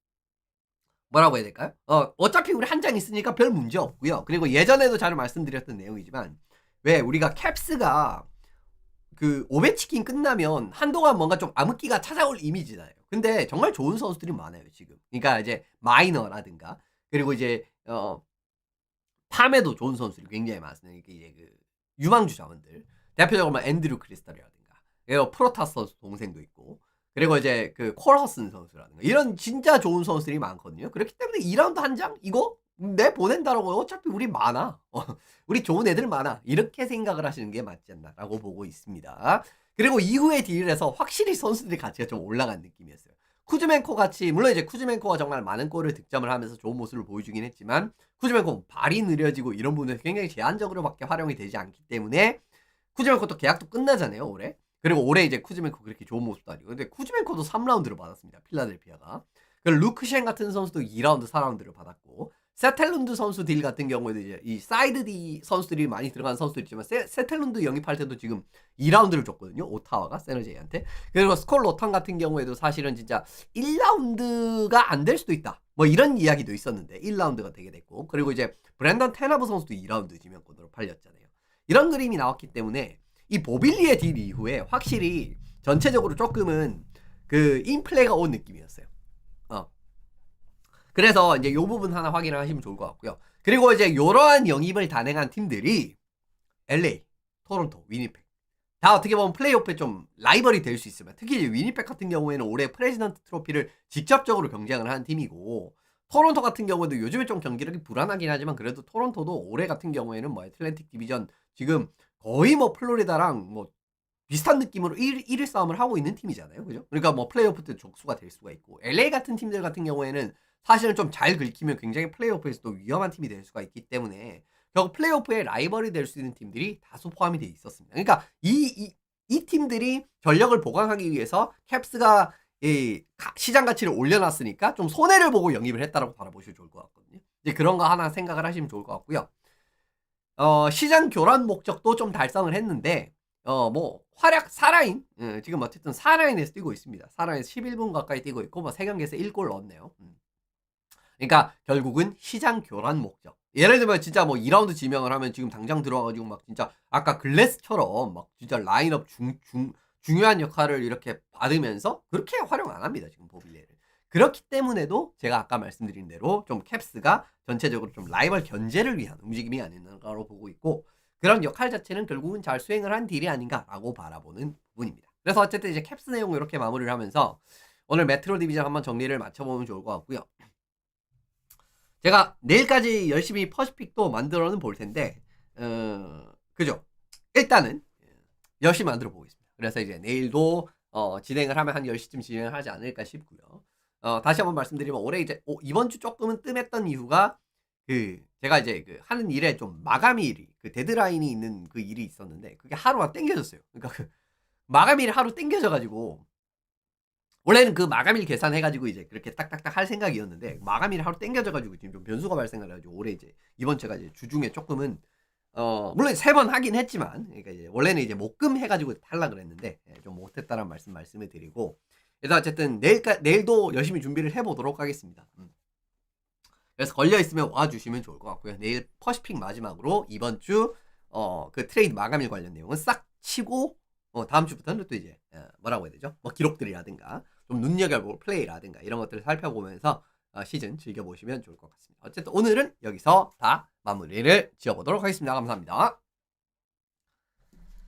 뭐라고 해야 될까요? 어차피 우리 한 장 있으니까 별 문제 없고요. 그리고 예전에도 잘 말씀드렸던 내용이지만 왜 우리가 캡스가 그 오베치킨 끝나면 한동안 뭔가 좀 암흑기가 찾아올 이미지잖아요. 근데 정말 좋은 선수들이 많아요, 지금. 그러니까 이제 마이너라든가 그리고 이제 팜에도 좋은 선수들이 굉장히 많습니다. 이제 그 유망주 자원들. 대표적으로 뭐 앤드류 크리스탈이라든가 그리고 프로타스 선수 동생도 있고 그리고 이제 그 콜허슨 선수라든가 이런 진짜 좋은 선수들이 많거든요. 그렇기 때문에 2라운드 한 장 이거 내 보낸다라고 어차피 우리 많아. 우리 좋은 애들 많아. 이렇게 생각을 하시는 게 맞지 않나라고 보고 있습니다. 그리고 이후에 딜에서 확실히 선수들의 가치가 좀 올라간 느낌이었어요. 쿠즈멘코 같이 물론 이제 쿠즈멘코가 정말 많은 골을 득점을 하면서 좋은 모습을 보여주긴 했지만 쿠즈멘코 발이 느려지고 이런 부분에서 굉장히 제한적으로밖에 활용이 되지 않기 때문에 쿠즈멘코도 계약도 끝나잖아요 올해. 그리고 올해 이제 쿠즈멘코 그렇게 좋은 모습도 아니고 근데 쿠즈멘코도 3라운드를 받았습니다. 필라델피아가. 그리고 루크셴 같은 선수도 2라운드 4라운드를 받았고 세텔룬드 선수 딜 같은 경우에도 이제 이 사이드 D 선수들이 많이 들어간 선수들 있지만 세텔룬드 영입할 때도 지금 2라운드를 줬거든요. 오타와가 세너제이한테. 그리고 스콜 로턴 같은 경우에도 사실은 진짜 1라운드가 안 될 수도 있다. 뭐 이런 이야기도 있었는데 1라운드가 되게 됐고 그리고 이제 브랜던 테너브 선수도 2라운드 지명권으로 팔렸잖아요. 이런 그림이 나왔기 때문에 이 보빌리의 딜 이후에 확실히 전체적으로 조금은 그 인플레가 온 느낌이었어요. 그래서 이제 요 부분 하나 확인을 하시면 좋을 것 같고요. 그리고 이제 이러한 영입을 단행한 팀들이 LA, 토론토, 위니펙 다 어떻게 보면 플레이오프에 좀 라이벌이 될 수 있으면 특히 이제 위니펙 같은 경우에는 올해 프레지던트 트로피를 직접적으로 경쟁을 한 팀이고 토론토 같은 경우도 요즘에 좀 경기력이 불안하긴 하지만 그래도 토론토도 올해 같은 경우에는 뭐 애틀랜틱 디비전 지금 거의 뭐 플로리다랑 뭐 비슷한 느낌으로 1위 싸움을 하고 있는 팀이잖아요. 그죠? 그러니까 뭐 플레이오프 때 족수가 될 수가 있고 LA 같은 팀들 같은 경우에는 사실은 좀 잘 긁히면 굉장히 플레이오프에서도 위험한 팀이 될 수가 있기 때문에 결국 플레이오프에 라이벌이 될 수 있는 팀들이 다소 포함이 돼 있었습니다. 그러니까 이 팀들이 전력을 보강하기 위해서 캡스가 이 시장 가치를 올려놨으니까 좀 손해를 보고 영입을 했다라고 바라보시면 좋을 것 같거든요. 이제 그런 거 하나 생각을 하시면 좋을 것 같고요. 시장 교란 목적도 좀 달성을 했는데 뭐 활약 4라인 지금 어쨌든 4라인에서 뛰고 있습니다. 4라인에서 11분 가까이 뛰고 있고 뭐 3경기에서 1골 넣었네요. 그러니까 결국은 시장 교란 목적. 예를 들면 진짜 뭐 2라운드 지명을 하면 지금 당장 들어와가지고 막 진짜 아까 글래스처럼 막 진짜 라인업 중요한 역할을 이렇게 받으면서 그렇게 활용 안 합니다. 지금 보빌리에를. 그렇기 때문에도 제가 아까 말씀드린 대로 좀 캡스가 전체적으로 좀 라이벌 견제를 위한 움직임이 아닌가로 보고 있고 그런 역할 자체는 결국은 잘 수행을 한 딜이 아닌가라고 바라보는 부분입니다. 그래서 어쨌든 이제 캡스 내용을 이렇게 마무리를 하면서 오늘 메트로 디비전 한번 정리를 맞춰보면 좋을 것 같고요. 제가 내일까지 열심히 퍼시픽도 만들어는 볼 텐데 그죠? 일단은 열심히 만들어 보겠습니다. 그래서 이제 내일도 진행을 하면 한 10시쯤 진행을 하지 않을까 싶고요. 다시 한번 말씀드리면 올해 이제 이번 주 조금은 뜸했던 이유가 그 제가 이제 그 하는 일에 좀 마감일이 그 데드라인이 있는 그 일이 있었는데 그게 하루가 땡겨졌어요. 그러니까 그 마감일이 하루 땡겨져 가지고 원래는 그 마감일 계산해가지고 이제 그렇게 딱딱딱 할 생각이었는데 마감일 하루 땡겨져가지고 지금 좀 변수가 발생을 해가지고 올해 이제 이번 주가 이제 주중에 조금은 물론 3번 하긴 했지만 그러니까 이제 원래는 이제 목금 해가지고 탈락을 했는데 좀 못했다는 말씀을 드리고 그래서 어쨌든 내일도 열심히 준비를 해보도록 하겠습니다. 그래서 걸려 있으면 와주시면 좋을 것 같고요. 내일 퍼시픽 마지막으로 이번 주 그 트레이드 마감일 관련 내용은 싹 치고 다음 주부터는 또 이제 뭐라고 해야 되죠? 뭐 기록들이라든가 좀 눈여겨볼 플레이라든가 이런 것들을 살펴보면서 시즌 즐겨보시면 좋을 것 같습니다. 어쨌든 오늘은 여기서 다 마무리를 지어보도록 하겠습니다. 감사합니다.